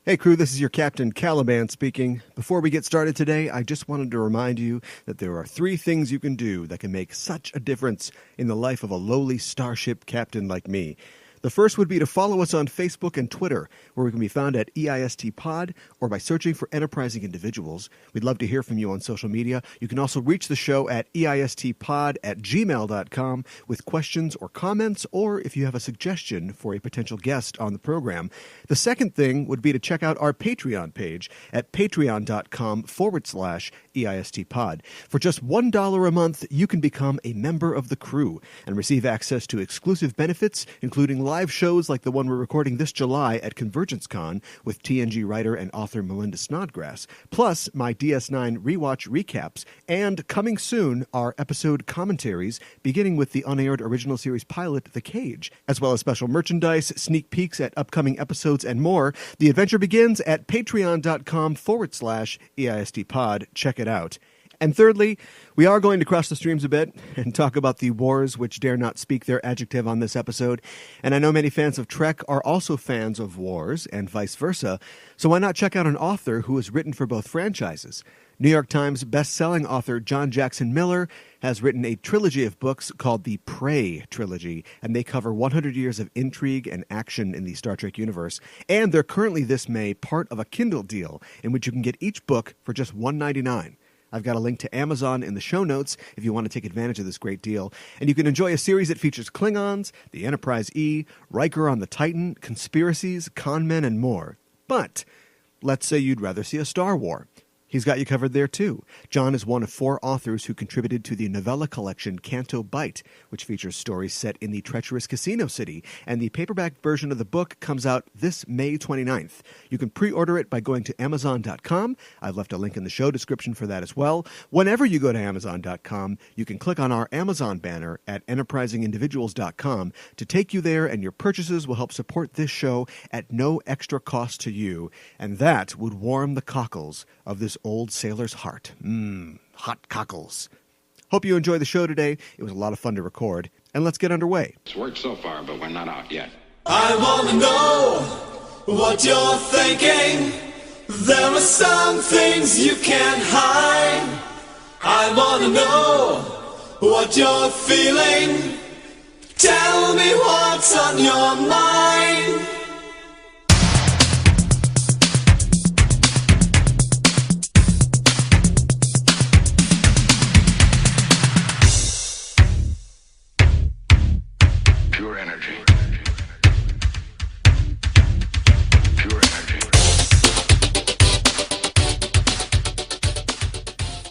Hey crew, this is your Captain Caliban speaking. Before we get started today, I just wanted to remind you that there are 3 things you can do that can make such a difference in the life of a lowly starship captain like me. The first would be to follow us on Facebook and Twitter, where we can be found at EISTpod or by searching for Enterprising Individuals. We'd love to hear from you on social media. You can also reach the show at EISTpod@gmail.com with questions or comments, or if you have a suggestion for a potential guest on the program. The second thing would be to check out our Patreon page at patreon.com/EISTpod. For just $1 a month, you can become a member of the crew and receive access to exclusive benefits, including live shows like the one we're recording this July at Convergence Con with TNG writer and author Melinda Snodgrass, plus my DS9 rewatch recaps, and coming soon, our episode commentaries, beginning with the unaired original series pilot, The Cage, as well as special merchandise, sneak peeks at upcoming episodes, and more. The adventure begins at patreon.com/EISTpod. Check it out. And thirdly, we are going to cross the streams a bit and talk about the wars which dare not speak their adjective on this episode. And I know many fans of Trek are also fans of wars and vice versa, so why not check out an author who has written for both franchises? New York Times best-selling author John Jackson Miller has written a trilogy of books called the Prey Trilogy, and they cover 100 years of intrigue and action in the Star Trek universe. And they're currently this May part of a Kindle deal in which you can get each book for just $1.99. I've got a link to Amazon in the show notes if you want to take advantage of this great deal. And you can enjoy a series that features Klingons, the Enterprise E, Riker on the Titan, conspiracies, con men, and more. But let's say you'd rather see a Star War. He's got you covered there, too. John is one of 4 authors who contributed to the novella collection Canto Bight, which features stories set in the treacherous Casino City, and the paperback version of the book comes out this May 29th. You can pre-order it by going to Amazon.com. I've left a link in the show description for that as well. Whenever you go to Amazon.com, you can click on our Amazon banner at enterprisingindividuals.com to take you there, and your purchases will help support this show at no extra cost to you, and that would warm the cockles of this old sailor's heart. Hot cockles. Hope you enjoy the show today. It was a lot of fun to record. And let's get underway. It's worked so far, but we're not out yet. I wanna know what you're thinking. There are some things you can't hide. I wanna know what you're feeling. Tell me what's on your mind. Pure energy. Pure energy.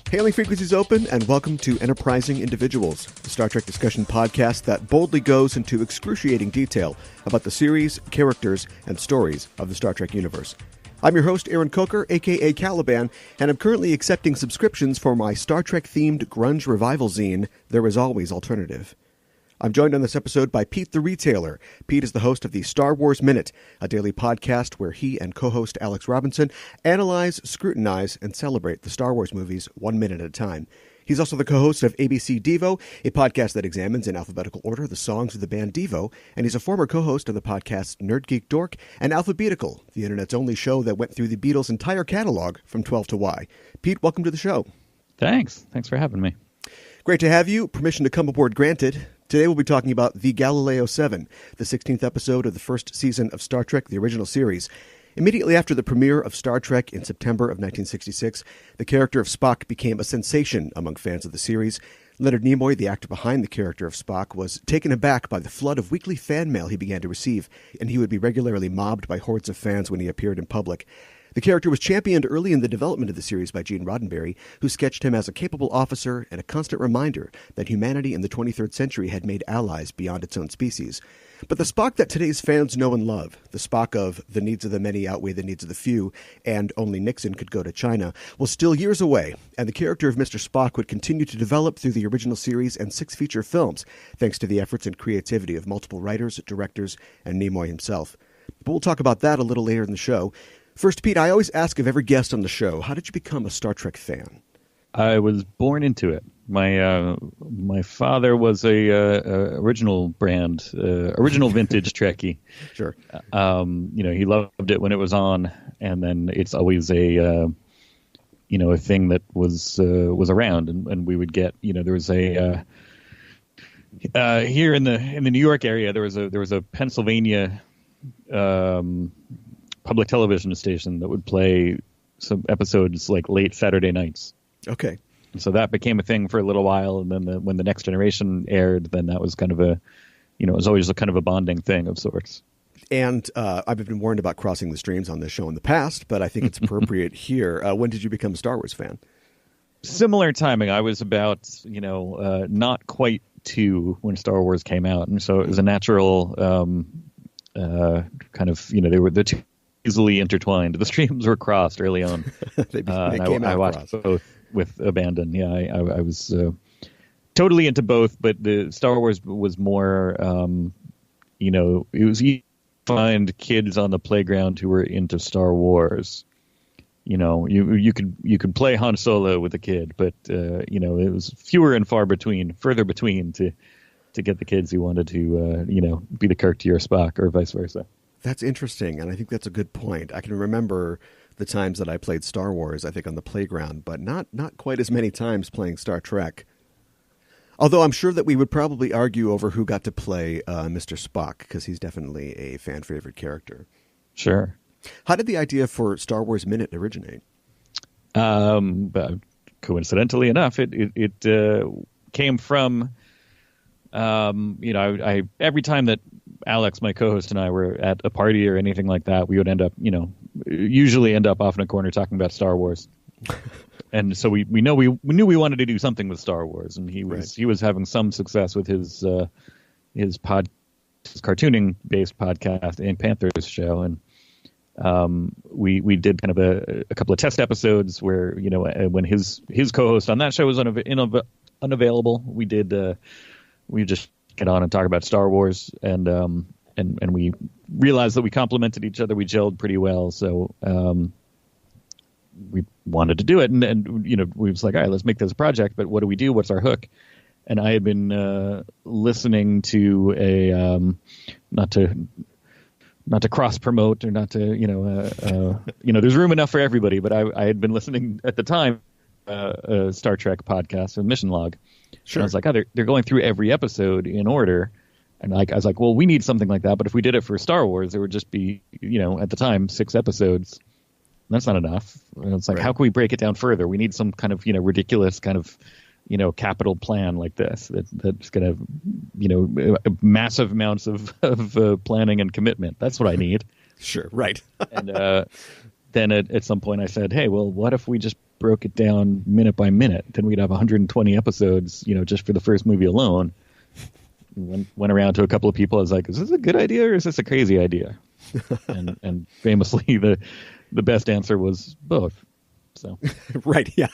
Hailing frequencies open, and welcome to Enterprising Individuals, the Star Trek discussion podcast that boldly goes into excruciating detail about the series, characters, and stories of the Star Trek universe. I'm your host, Aaron Coker, a.k.a. Caliban, and I'm currently accepting subscriptions for my Star Trek-themed grunge revival zine, There Is Always Alternative. I'm joined on this episode by Pete the Retailer. Pete is the host of the Star Wars Minute, a daily podcast where he and co-host Alex Robinson analyze, scrutinize, and celebrate the Star Wars movies 1 minute at a time. He's also the co-host of ABCDevo, a podcast that examines in alphabetical order the songs of the band Devo, and he's a former co-host of the podcasts Nerd Geek Dork and Alphabetical, the internet's only show that went through the Beatles' entire catalog from 12 to Y. Pete, welcome to the show. Thanks for having me. Great to have you. Permission to come aboard granted. Today we'll be talking about the Galileo Seven, the 16th episode of the first season of Star Trek, the original series. Immediately after the premiere of Star Trek in September of 1966, the character of Spock became a sensation among fans of the series. Leonard Nimoy, the actor behind the character of Spock, was taken aback by the flood of weekly fan mail he began to receive, and he would be regularly mobbed by hordes of fans when he appeared in public. The character was championed early in the development of the series by Gene Roddenberry, who sketched him as a capable officer and a constant reminder that humanity in the 23rd century had made allies beyond its own species. But the Spock that today's fans know and love, the Spock of the needs of the many outweigh the needs of the few, and only Nixon could go to China, was still years away, and the character of Mr. Spock would continue to develop through the original series and 6 feature films, thanks to the efforts and creativity of multiple writers, directors, and Nimoy himself. But we'll talk about that a little later in the show. First, Pete, I always ask of every guest on the show, how did you become a Star Trek fan? I was born into it. My father was a original brand, original vintage Trekkie. Sure. He loved it when it was on. and then it's always a a thing that was around, and we would get, there was a here in the New York area, there was a Pennsylvania public television station that would play some episodes like late Saturday nights. Okay. So that became a thing for a little while, and then when the Next Generation aired, then that was kind of it was always a kind of a bonding thing of sorts. And I've been warned about crossing the streams on this show in the past, but I think it's appropriate here. When did you become a Star Wars fan? Similar timing. I was about, not quite 2 when Star Wars came out, and so it was a natural kind of, they were the two easily intertwined. The streams were crossed early on. they came out I watched both with abandon. Yeah, I was totally into both, but the Star Wars was more, it was easy to find kids on the playground who were into Star Wars. You could play Han Solo with a kid, but it was further between to get the kids who wanted to be the Kirk to your Spock, or vice versa. That's interesting, and I think that's a good point. I can remember the times that I played Star Wars, I think, on the playground, but not quite as many times playing Star Trek. Although I'm sure that we would probably argue over who got to play Mr. Spock, because he's definitely a fan favorite character. Sure. How did the idea for Star Wars Minute originate? Coincidentally enough, it came from, I every time that Alex, my co-host, and I were at a party or anything like that, we would end up, usually end up off in a corner talking about Star Wars. And so we knew we wanted to do something with Star Wars, and he was having some success with his cartooning based podcast, and Panthers show, and we did kind of a couple of test episodes where, when his co-host on that show was unavailable, we just get on and talk about Star Wars, and we realized that we complemented each other. We gelled pretty well, so we wanted to do it, and we was like, all right, let's make this a project, but what do we do? What's our hook? And I had been listening to a not to cross promote, or not to there's room enough for everybody, but I had been listening at the time a Star Trek podcast, a Mission Log. Sure. And I was like, oh, they're going through every episode in order, and I was like, well, we need something like that, but if we did it for Star Wars, there would just be at the time 6 episodes. That's not enough. And it's like, How can we break it down further? We need some kind of ridiculous kind of capital plan like this that's going to massive amounts of planning and commitment. That's what I need. Sure, right. And then at some point I said, hey, well, what if we just broke it down minute by minute? Then we'd have 120 episodes, just for the first movie alone. Went around to a couple of people. I was like, is this a good idea or is this a crazy idea? and famously the best answer was both. So right, yeah.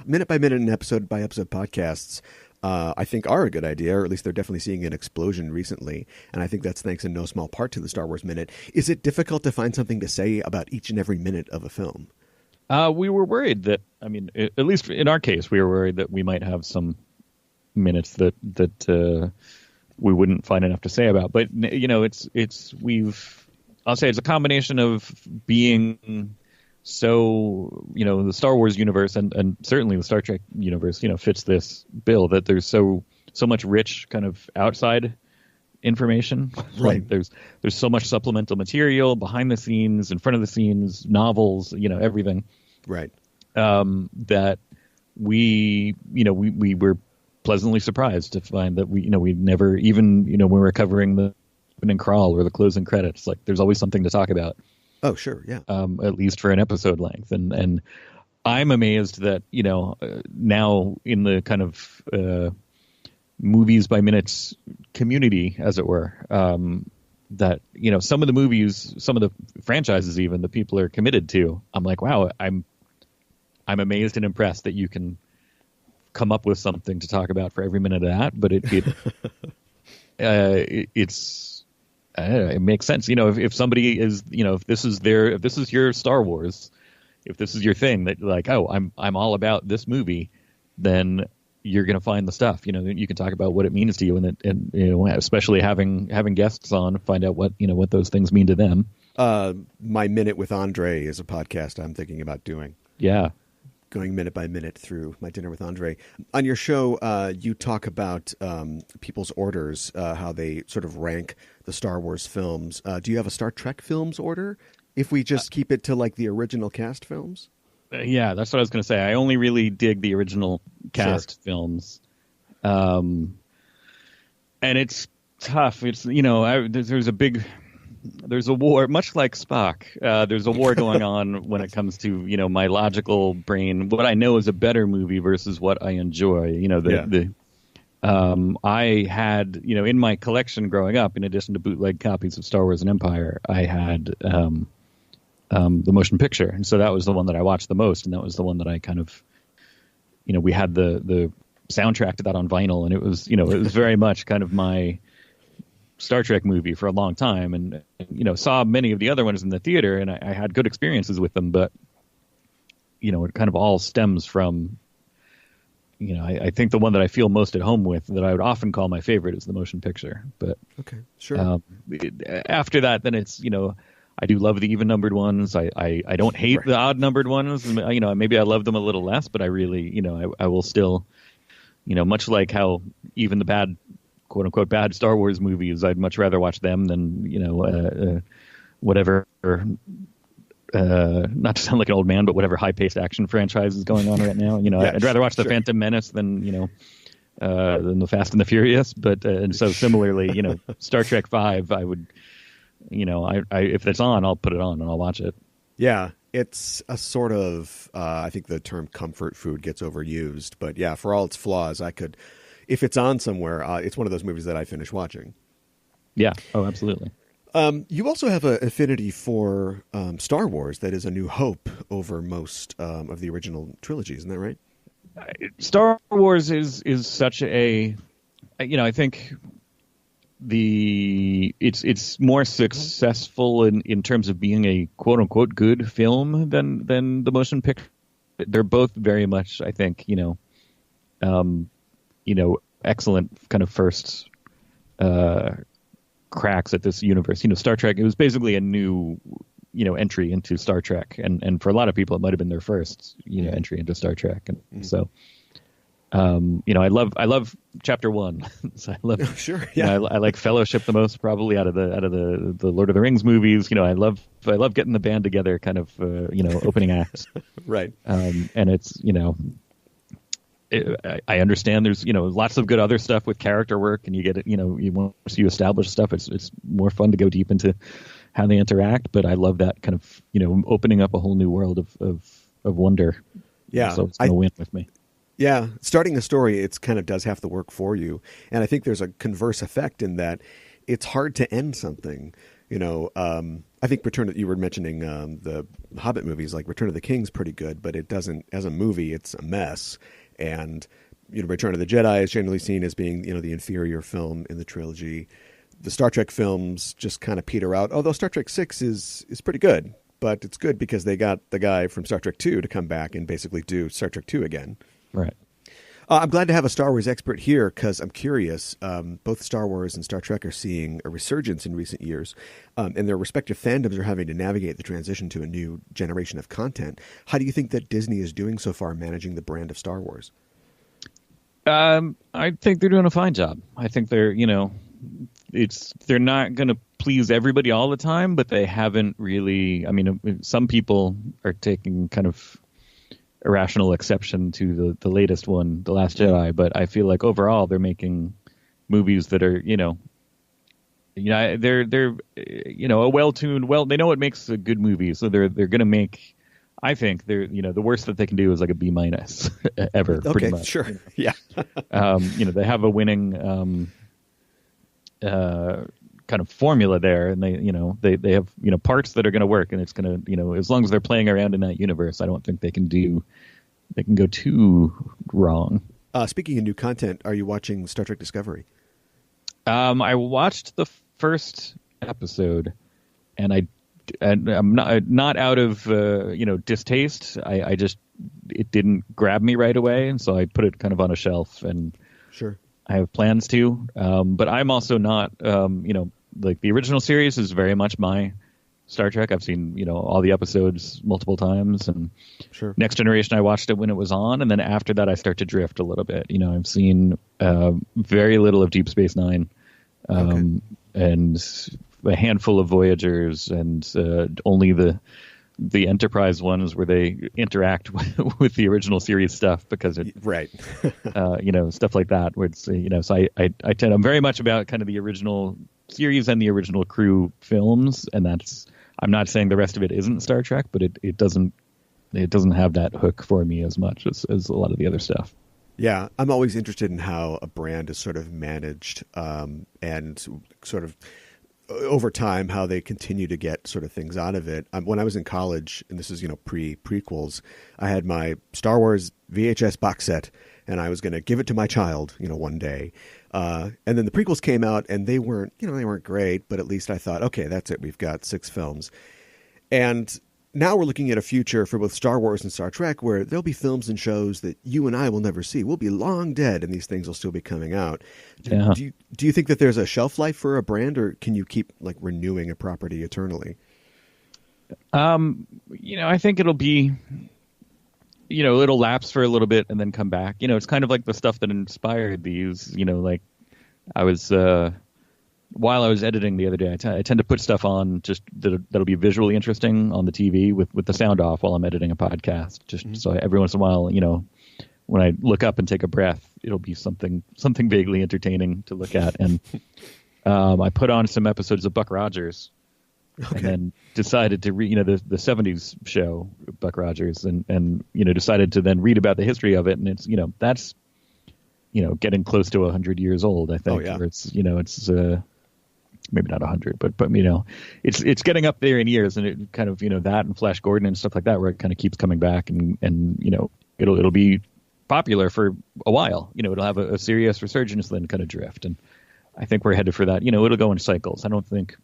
Minute by minute and episode by episode podcasts, I think, are a good idea, or at least they're definitely seeing an explosion recently. And I think that's thanks in no small part to the Star Wars Minute. Is it difficult to find something to say about each and every minute of a film? We were worried that, at least in our case, we were worried that we might have some minutes that we wouldn't find enough to say about. But, I'll say it's a combination of being so, the Star Wars universe and certainly the Star Trek universe, fits this bill, that there's so much rich kind of outside information. Right. Like there's so much supplemental material behind the scenes, in front of the scenes, novels, everything. Right. That we were pleasantly surprised to find that we never, even, when we were covering the opening crawl or the closing credits, like there's always something to talk about. Oh, sure. Yeah. At least for an episode length. And I'm amazed that, now in the kind of movies by minutes community, as it were, that, some of the movies, some of the franchises even, that people are committed to, I'm like, wow, I'm amazed and impressed that you can come up with something to talk about for every minute of that. But it makes sense. If somebody is, if this is your Star Wars, if this is your thing, that like, oh, I'm all about this movie, then you're going to find the stuff, you can talk about what it means to you, and especially having guests on, find out what those things mean to them. My Minute with Andre is a podcast I'm thinking about doing. Yeah. Going minute by minute through My Dinner with Andre. On your show, you talk about people's orders, how they sort of rank the Star Wars films. Do you have a Star Trek films order? If we just keep it to like the original cast films? Yeah, that's what I was going to say. I only really dig the original cast films. And it's tough. It's, there's a war, much like Spock. There's a war going on when it comes to, my logical brain, what I know is a better movie versus what I enjoy. I had, in my collection growing up, in addition to bootleg copies of Star Wars and Empire, I had the motion picture. And so that was the one that I watched the most. And that was the one that I kind of, we had the soundtrack to that on vinyl. And it was very much kind of my Star Trek movie for a long time, and saw many of the other ones in the theater, and I had good experiences with them, but it kind of all stems from I think the one that I feel most at home with, that I would often call my favorite, is the motion picture. But okay, sure. After that, then it's I do love the even numbered ones. I don't hate the odd numbered ones. Maybe I love them a little less, but I really I will still much like how even the bad, quote unquote, bad Star Wars movies, I'd much rather watch them than whatever. Not to sound like an old man, but whatever high-paced action franchise is going on right now. I'd rather watch the Phantom Menace than the Fast and the Furious. But and so similarly, Star Trek V, I would, if it's on, I'll put it on and I'll watch it. Yeah, it's a sort of I think the term comfort food gets overused, but yeah, for all its flaws, I could. If it's on somewhere, it's one of those movies that I finish watching. Yeah. Oh, absolutely. You also have an affinity for Star Wars that is a New Hope over most of the original trilogy. Isn't that right? Star Wars is such a, I think it's more successful in terms of being a quote unquote good film than the motion picture. They're both very much, I think, excellent kind of first cracks at this universe. Star Trek, it was basically a new, entry into Star Trek. And for a lot of people, it might have been their first, entry into Star Trek. And so, I love Chapter 1. So I love, sure. Yeah. I like Fellowship the most, probably out of the Lord of the Rings movies. I love getting the band together, kind of, opening acts. Right. And it's, I understand there's lots of good other stuff with character work, and you get it. Once you establish stuff, it's more fun to go deep into how they interact. But I love that kind of opening up a whole new world of wonder. Yeah, so it's gonna win with me. Yeah, starting a story, it kind of does half the work for you, and I think there's a converse effect in that it's hard to end something. I think you were mentioning the Hobbit movies, like Return of the King's pretty good, but it doesn't, as a movie, it's a mess. And Return of the Jedi is generally seen as being the inferior film in the trilogy. The Star Trek films just kind of peter out, although Star Trek 6 is pretty good, but it's good because they got the guy from Star Trek 2 to come back and basically do Star Trek 2 again. Right. I'm glad to have a Star Wars expert here because I'm curious. Both Star Wars and Star Trek are seeing a resurgence in recent years, and their respective fandoms are having to navigate the transition to a new generation of content. How do you think that Disney is doing so far managing the brand of Star Wars? I think they're doing a fine job. I think they're, they're not going to please everybody all the time, but they haven't really. I mean, some people are taking kind of irrational exception to the latest one, The Last Jedi, but I feel like overall they're making movies that are, they're a well-tuned, they know what makes a good movie, so they're going to make. I think they're, the worst that they can do is like a B- ever. Okay, pretty much. Sure, yeah. They have a winning kind of formula there, and they have parts that are going to work, and it's going to as long as they're playing around in that universe, I don't think they can go too wrong. Speaking of new content, are you watching Star Trek Discovery? I watched the first episode, and I'm not out of distaste. I just it didn't grab me right away, and so I put it kind of on a shelf. And sure, I have plans to, but I'm also not like the original series is very much my Star Trek. I've seen, all the episodes multiple times, and Sure. Next Generation, I watched it when it was on, and then after that, I start to drift a little bit. I've seen very little of Deep Space Nine, and a handful of Voyagers, and only the Enterprise ones where they interact with the original series stuff, because it, Right. stuff like that, where it's, so I'm very much about kind of the original series and the original crew films, and I'm not saying the rest of it isn't Star Trek, but it doesn't have that hook for me as much as a lot of the other stuff. Yeah, I'm always interested in how a brand is sort of managed, and sort of over time how they continue to get sort of things out of it. When I was in college, and this is prequels, I had my Star Wars VHS box set, and I was going to give it to my child, one day. And then the prequels came out, and they weren't great, but at least I thought, okay, that's it. We've got 6 films, and now we're looking at a future for both Star Wars and Star Trek where there'll be films and shows that you and I will never see. We'll be long dead, and these things will still be coming out. Yeah. Do you think that there's a shelf life for a brand, or can you keep renewing a property eternally? I think it'll be, it'll lapse for a little bit and then come back. It's kind of like the stuff that inspired these. I was while I was editing the other day, I tend to put stuff on just that'll be visually interesting on the TV with the sound off while I'm editing a podcast. Just so every once in a while, when I look up and take a breath, it'll be something vaguely entertaining to look at. And I put on some episodes of Buck Rogers, and then decided to read, the 70s show Buck Rogers, and decided to then read about the history of it. And it's, that's, getting close to 100 years old, I think. Oh, yeah. Or it's, it's maybe not 100, but it's getting up there in years, and it kind of, that and Flash Gordon and stuff like that, where it kind of keeps coming back, and it'll be popular for a while. It'll have a serious resurgence, then kind of drift. And I think we're headed for that. It'll go in cycles. I don't think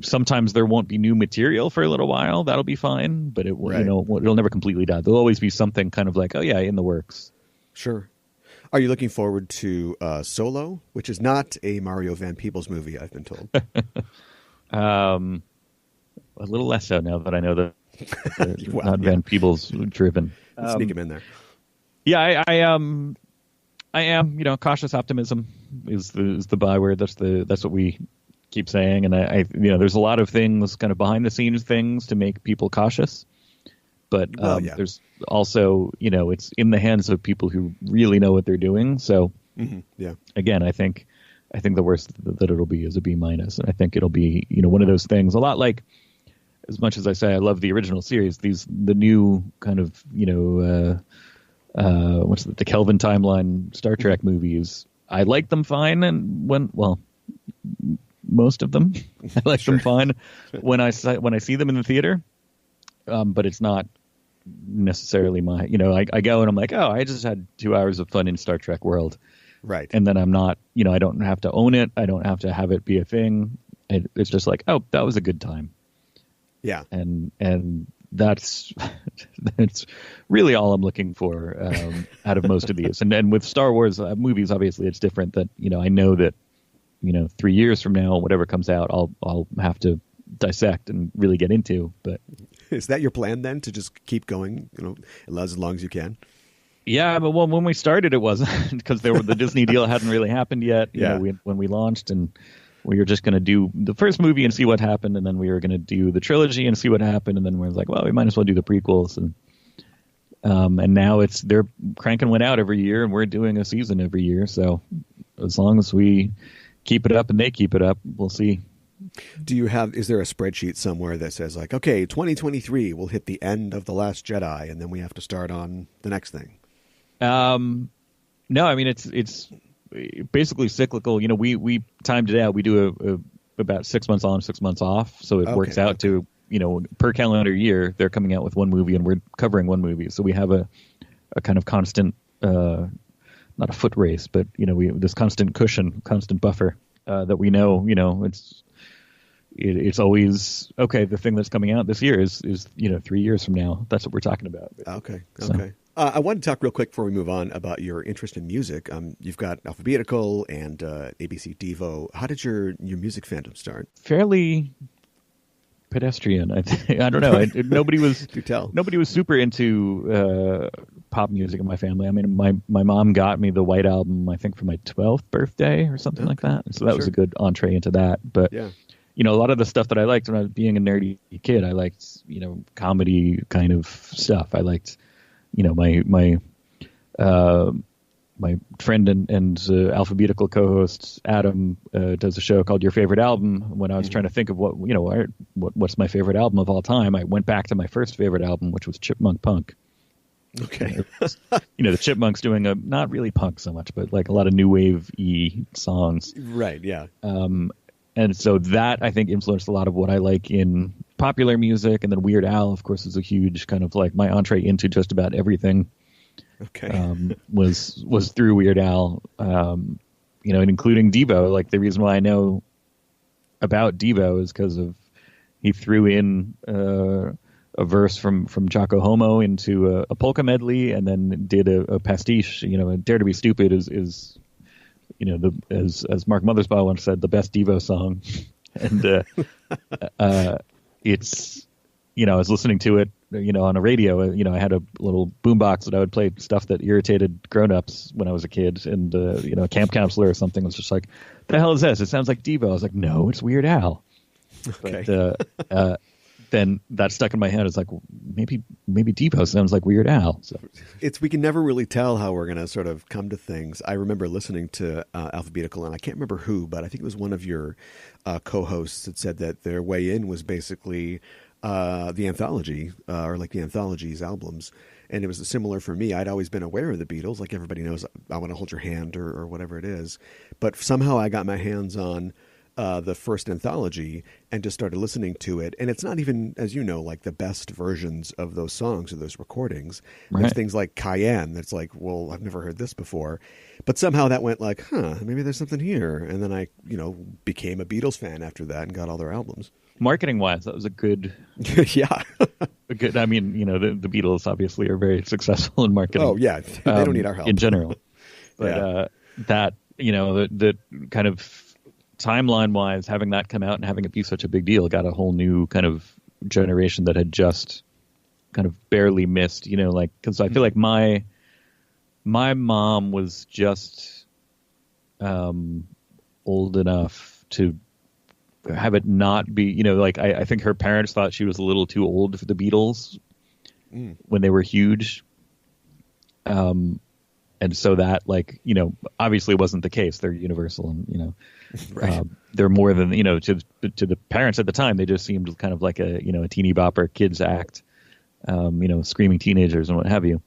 sometimes there won't be new material for a little while. That'll be fine, but it will, Right. It'll never completely die. There'll always be something kind of like, oh yeah, in the works. Sure. Are you looking forward to Solo, which is not a Mario Van Peebles movie, I've been told? A little less so now that I know that Well, not yeah. Van Peebles driven. Sneak him in there. Yeah, I am. Cautious optimism is the byword. That's what we keep saying. And I there's a lot of things, kind of behind the scenes things, to make people cautious. But there's also, it's in the hands of people who really know what they're doing. So Yeah. again, I think the worst that it'll be is a B-. And I think it'll be, one of those things, a lot like, as much as I say I love the original series, the new kind of, the Kelvin timeline Star Trek movies, I like them fine, and most of them I like them fine when I see them in the theater, but it's not necessarily my, I go and I'm like, oh, I just had 2 hours of fun in Star Trek world, Right. and then I'm not, I don't have to own it, I don't have to have it be a thing. It's just like, oh, that was a good time. Yeah. And that's really all I'm looking for out of most of these. And with Star Wars movies, obviously it's different. That I know that 3 years from now, whatever comes out, I'll have to dissect and really get into. But Is that your plan then, to just keep going, as long as you can? yeah, but when we started, it wasn't, because the Disney deal hadn't really happened yet. When we launched, and we were just going to do the first movie and see what happened, and then we were going to do the trilogy and see what happened, and then we were like, well, we might as well do the prequels, and now they're cranking one out every year, and we're doing a season every year. So as long as we keep it up and they keep it up, we'll see. Is there a spreadsheet somewhere that says okay, 2023 we'll hit the end of The Last Jedi, and then we have to start on the next thing? No, I mean, it's basically cyclical. We timed it out. We do about 6 months on, 6 months off. So it works out to, per calendar year, they're coming out with one movie and we're covering one movie. So we have a kind of constant, not a foot race, but, we have this constant cushion, constant buffer, that we know, it's always, okay, the thing that's coming out this year is 3 years from now. That's what we're talking about. Okay. So. I want to talk real quick before we move on about your interest in music. You've got Alphabetical and ABCDevo. How did your music fandom start? Fairly pedestrian. I don't know. Nobody was Do tell. Nobody was super into pop music in my family. I mean, my mom got me the White Album, I think, for my 12th birthday or something like that. So that was a good entree into that. But Yeah. you know, a lot of the stuff that I liked when I was being a nerdy kid, I liked, comedy kind of stuff. I liked, my friend and Alphabetical co-host Adam does a show called Your Favorite Album. When I was trying to think of what's my favorite album of all time, I went back to my first favorite album, which was Chipmunk Punk. Okay. The Chipmunks doing not really punk so much, but like a lot of new wave-y songs. Right, yeah. And so that, I think, influenced a lot of what I like in popular music. And then Weird Al, of course, is a huge kind of like my entree into just about everything. Okay. Was through Weird Al, and including Devo. Like the reason why I know about Devo is because of he threw in a verse from Jocko Homo into a polka medley, and then did a pastiche. Dare to Be Stupid is as Mark Mothersbaugh once said, the best Devo song. And it's I was listening to it on a radio. I had a little boombox that I would play stuff that irritated grown-ups when I was a kid, and a camp counselor or something was just like, the hell is this? It sounds like Devo. I was like, no, it's Weird Al. Okay. But then that stuck in my head. It's like, well, maybe Devo sounds like Weird Al. So We can never really tell how we're going to sort of come to things. I remember listening to Alphabetical, and I can't remember who, but I think it was one of your co-hosts that said that their way in was basically the anthology, or like the anthologies albums. And it was similar for me. I'd always been aware of the Beatles. Like everybody knows, I Want to Hold Your Hand or whatever it is. But somehow I got my hands on the first anthology and just started listening to it. And it's not even, as you know, like the best versions of those songs or those recordings. Right. There's things like Cayenne that's like, well, I've never heard this before. But somehow that went like, maybe there's something here. And then I, became a Beatles fan after that and got all their albums. Marketing wise, that was a good, Yeah. I mean, the Beatles obviously are very successful in marketing. Oh, yeah. They don't need our help. In general. But that, the kind of timeline wise, having that come out and having it be such a big deal got a whole new kind of generation that had just kind of barely missed, because I feel like my mom was just old enough to have it not be, I think her parents thought she was a little too old for the Beatles when they were huge. And so that, obviously wasn't the case. They're universal and, Right. they're more than, to the parents at the time, they just seemed kind of like a teeny bopper kids act, screaming teenagers and what have you.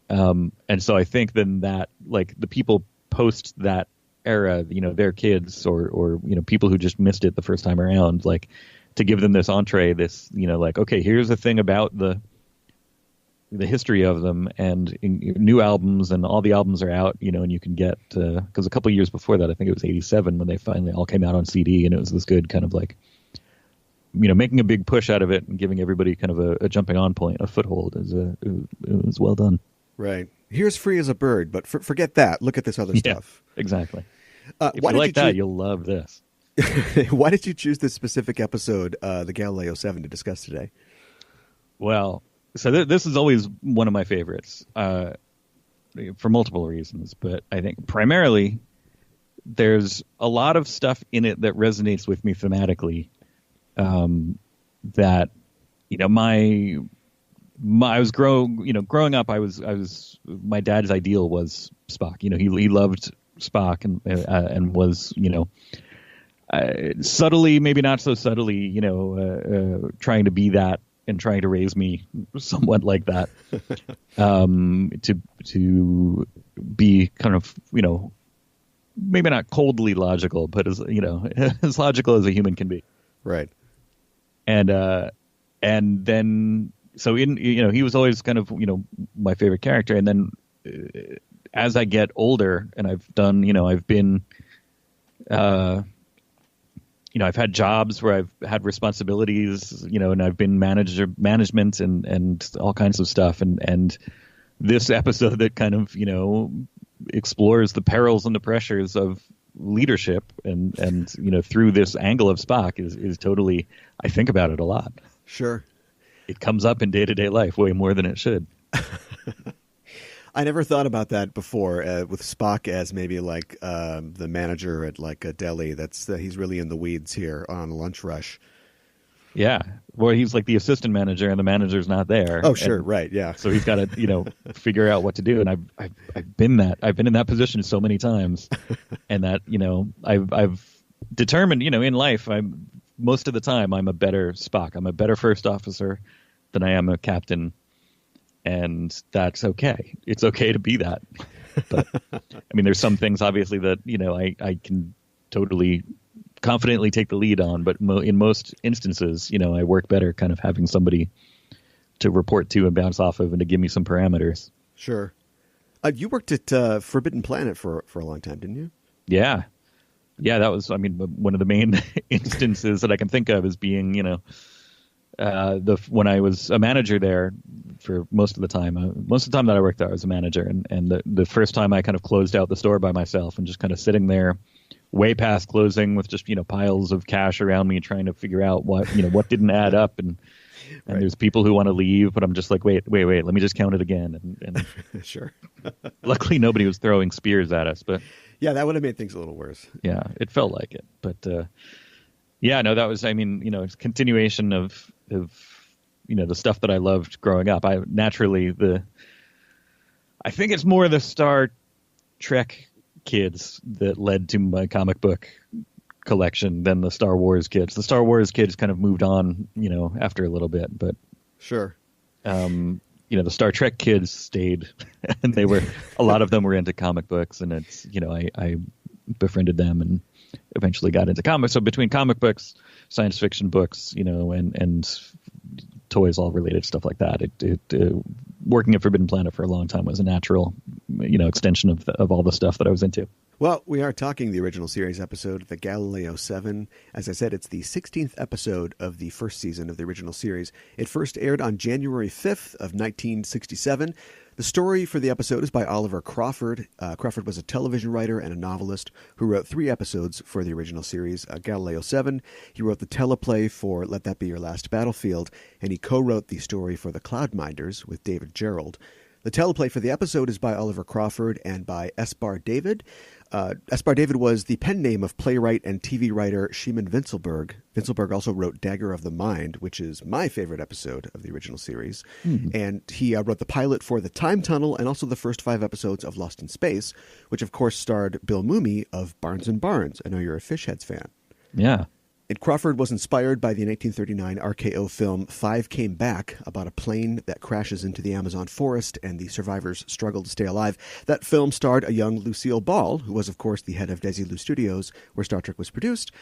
And so I think then that, the people post that era, their kids or people who just missed it the first time around, to give them this entree, this, okay, here's the thing about the history of them and new albums, and all the albums are out, and you can get, because a couple of years before that, I think it was 87 when they finally all came out on CD, and it was this good kind of making a big push out of it and giving everybody kind of a jumping on point, a foothold. It was well done. Right. Here's Free as a Bird, but forget that. Look at this other stuff. Exactly. Why If you did like that, you'll love this. Why did you choose this specific episode, the Galileo 7, to discuss today? Well, so this is always one of my favorites for multiple reasons, but I think primarily there's a lot of stuff in it that resonates with me thematically. That I was growing up. I was my dad's ideal was Spock. He loved Spock and was subtly, maybe not so subtly, trying to be that and trying to raise me somewhat like that, to be kind of, maybe not coldly logical, but as, as logical as a human can be. Right. And then, so he was always kind of, my favorite character. And then as I get older and I've done, I've been, I've had jobs where I've had responsibilities, and I've been management and all kinds of stuff. And this episode that kind of, explores the perils and the pressures of leadership and through this angle of Spock is totally, I think about it a lot. Sure. It comes up in day-to-day life way more than it should. I never thought about that before with Spock as maybe like the manager at like a deli. He's really in the weeds here on a lunch rush. Yeah. Well, he's like the assistant manager and the manager's not there. Oh, sure. Right. Yeah. So he's got to, figure out what to do. And I've been in that position so many times, and that, I've determined, in life, most of the time I'm a better Spock. I'm a better first officer than I am a captain. And that's okay. It's okay to be that. But there's some things obviously that, I can totally confidently take the lead on. But in most instances, I work better kind of having somebody to report to and bounce off of and to give me some parameters. Sure. You worked at Forbidden Planet for a long time, didn't you? Yeah. Yeah, that was, one of the main instances that I can think of as being, when I was a manager there for most of the time that I worked there, I was a manager. And the first time I kind of closed out the store by myself and just kind of sitting there way past closing with just, piles of cash around me trying to figure out what didn't add up. And right. There's people who want to leave, but I'm just like, wait, let me just count it again. And sure. Luckily nobody was throwing spears at us, but yeah, that would have made things a little worse. Yeah, it felt like it. But that was, it's a continuation of the stuff that I loved growing up. I think it's more the Star Trek kids that led to my comic book collection than the Star Wars kids. The Star Wars kids kind of moved on, after a little bit, but sure. The Star Trek kids stayed, and a lot of them were into comic books, and it's, I befriended them and eventually got into comics. So between comic books, science fiction books, and toys, all related stuff like that, working at Forbidden Planet for a long time was a natural, extension of all the stuff that I was into. Well, we are talking the original series episode, the Galileo 7. As I said, it's the 16th episode of the first season of the original series. It first aired on January 5th of 1967. The story for the episode is by Oliver Crawford. Crawford was a television writer and a novelist who wrote 3 episodes for the original series, Galileo 7. He wrote the teleplay for Let That Be Your Last Battlefield, and he co-wrote the story for The Cloudminders with David Gerrold. The teleplay for the episode is by Oliver Crawford and by S-Bar David. S-Bar David was the pen name of playwright and TV writer Sheeman Vincelberg. Vincelberg also wrote Dagger of the Mind, which is my favorite episode of the original series. Mm-hmm. And he wrote the pilot for The Time Tunnel and also the first 5 episodes of Lost in Space, which of course starred Bill Mumy of Barnes & Barnes. I know you're a Fishheads fan. Yeah. And Crawford was inspired by the 1939 RKO film Five Came Back, about a plane that crashes into the Amazon forest and the survivors struggle to stay alive. That film starred a young Lucille Ball, who was, of course, the head of Desilu Studios, where Star Trek was produced.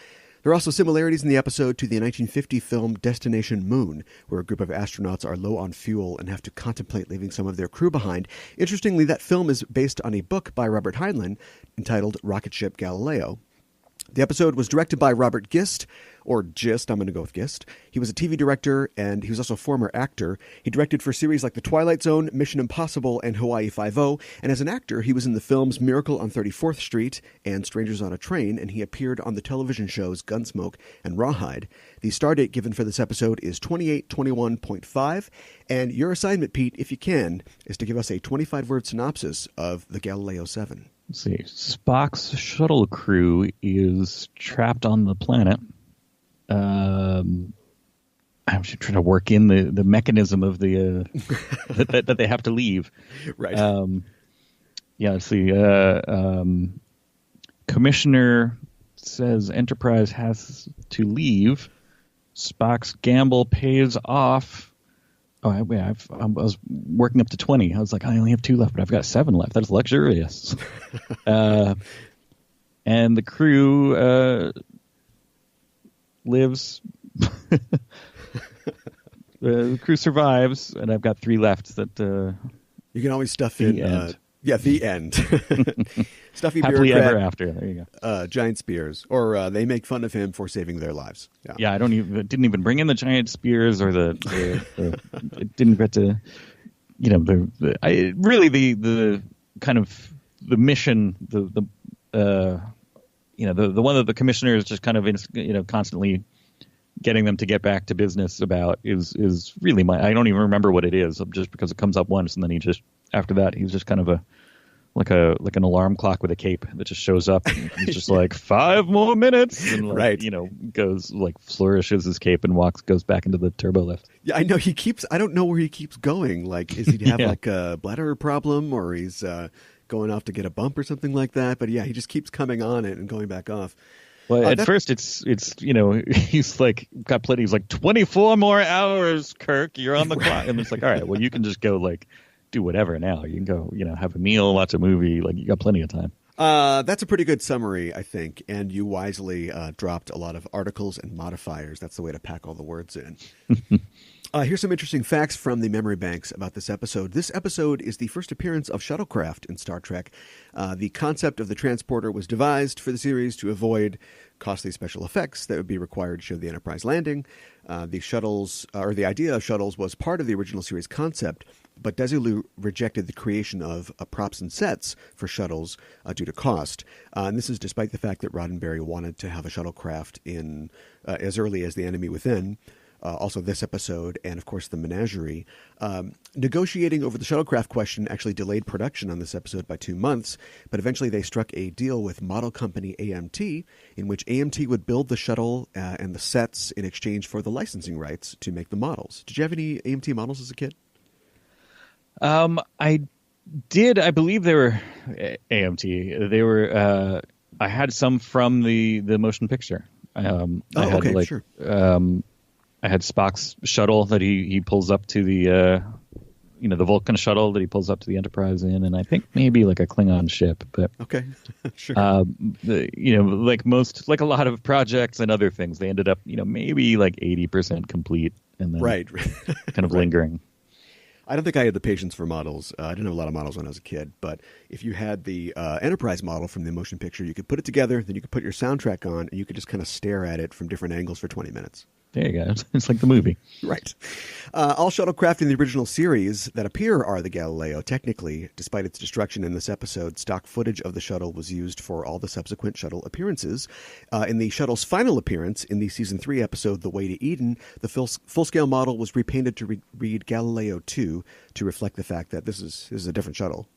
There are also similarities in the episode to the 1950 film Destination Moon, where a group of astronauts are low on fuel and have to contemplate leaving some of their crew behind. Interestingly, that film is based on a book by Robert Heinlein entitled Rocket Ship Galileo. The episode was directed by Robert Gist, or Gist, I'm going to go with Gist. He was a TV director, and he was also a former actor. He directed for series like The Twilight Zone, Mission Impossible, and Hawaii Five-0. And as an actor, he was in the films Miracle on 34th Street and Strangers on a Train, and he appeared on the television shows Gunsmoke and Rawhide. The stardate given for this episode is 2821.5, and your assignment, Pete, if you can, is to give us a 25-word synopsis of the Galileo 7. Let's see. Spock's shuttle crew is trapped on the planet. I'm just trying to work in the mechanism of the that they have to leave. Right. Let's see. Commissioner says Enterprise has to leave. Spock's gamble pays off. Oh, I was working up to 20. I was like, I only have 2 left, but I've got 7 left. That's luxurious. And the crew lives. The crew survives, and I've got 3 left. That you can always stuff in. The end. Stuffy happily bureaucrat, ever after. There you go. Giant spears, or they make fun of him for saving their lives. Yeah. I didn't even bring in the giant spears, or it didn't get to really the kind of the mission, the one that the commissioner is just kind of constantly getting them to get back to business about is really I don't even remember what it is, just because it comes up once, and then after that he's just kind of like an alarm clock with a cape that just shows up, and he's just like 5 more minutes, and goes flourishes his cape and goes back into the turbo lift. Yeah, I know I don't know where he keeps going. Like, is he have like a bladder problem, or he's going off to get a bump or something like that? But yeah, he just keeps coming on it and going back off. Well, at first it's he's like got plenty. He's like 24 more hours, Kirk. You're on the clock, and it's like, all right, well, you can just go do whatever now. You can go, have a meal, watch a movie. Like, you got plenty of time. That's a pretty good summary, I think. And you wisely dropped a lot of articles and modifiers. That's the way to pack all the words in. Here's some interesting facts from the memory banks about this episode. This episode is the first appearance of shuttlecraft in Star Trek. The concept of the transporter was devised for the series to avoid costly special effects that would be required to show the Enterprise landing. The idea of shuttles was part of the original series concept, but Desilu rejected the creation of props and sets for shuttles due to cost. And this is despite the fact that Roddenberry wanted to have a shuttlecraft in as early as The Enemy Within. Also this episode, and of course the Menagerie. Negotiating over the shuttlecraft question actually delayed production on this episode by 2 months, but eventually they struck a deal with model company AMT, in which AMT would build the shuttle and the sets in exchange for the licensing rights to make the models. Did you have any AMT models as a kid? I did. I believe they were AMT. They were. I had some from the motion picture. Sure. I had Spock's shuttle that he pulls up to the the Vulcan shuttle that he pulls up to the Enterprise in, and I think maybe like a Klingon ship. But okay, sure. Like a lot of projects and other things, they ended up maybe like 80% complete, and then kind of lingering. I don't think I had the patience for models. I didn't have a lot of models when I was a kid, but if you had the Enterprise model from the motion picture, you could put it together, then you could put your soundtrack on, and you could just kind of stare at it from different angles for 20 minutes. There you go. It's like the movie. Right. All shuttlecraft in the original series that appear are the Galileo. Technically, despite its destruction in this episode, stock footage of the shuttle was used for all the subsequent shuttle appearances. In the shuttle's final appearance in the Season 3 episode, The Way to Eden, the full-scale model was repainted to read Galileo 2 to reflect the fact that this is a different shuttle.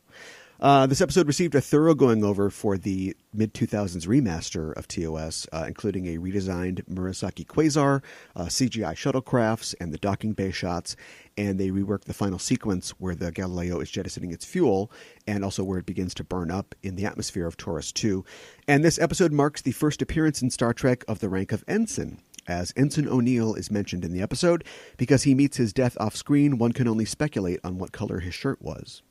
This episode received a thorough going over for the mid-2000s remaster of TOS, including a redesigned Murasaki Quasar, CGI shuttlecrafts, and the docking bay shots, and they reworked the final sequence where the Galileo is jettisoning its fuel, and also where it begins to burn up in the atmosphere of Taurus 2. And this episode marks the first appearance in Star Trek of the rank of Ensign, as Ensign O'Neill is mentioned in the episode. Because he meets his death off-screen, one can only speculate on what color his shirt was.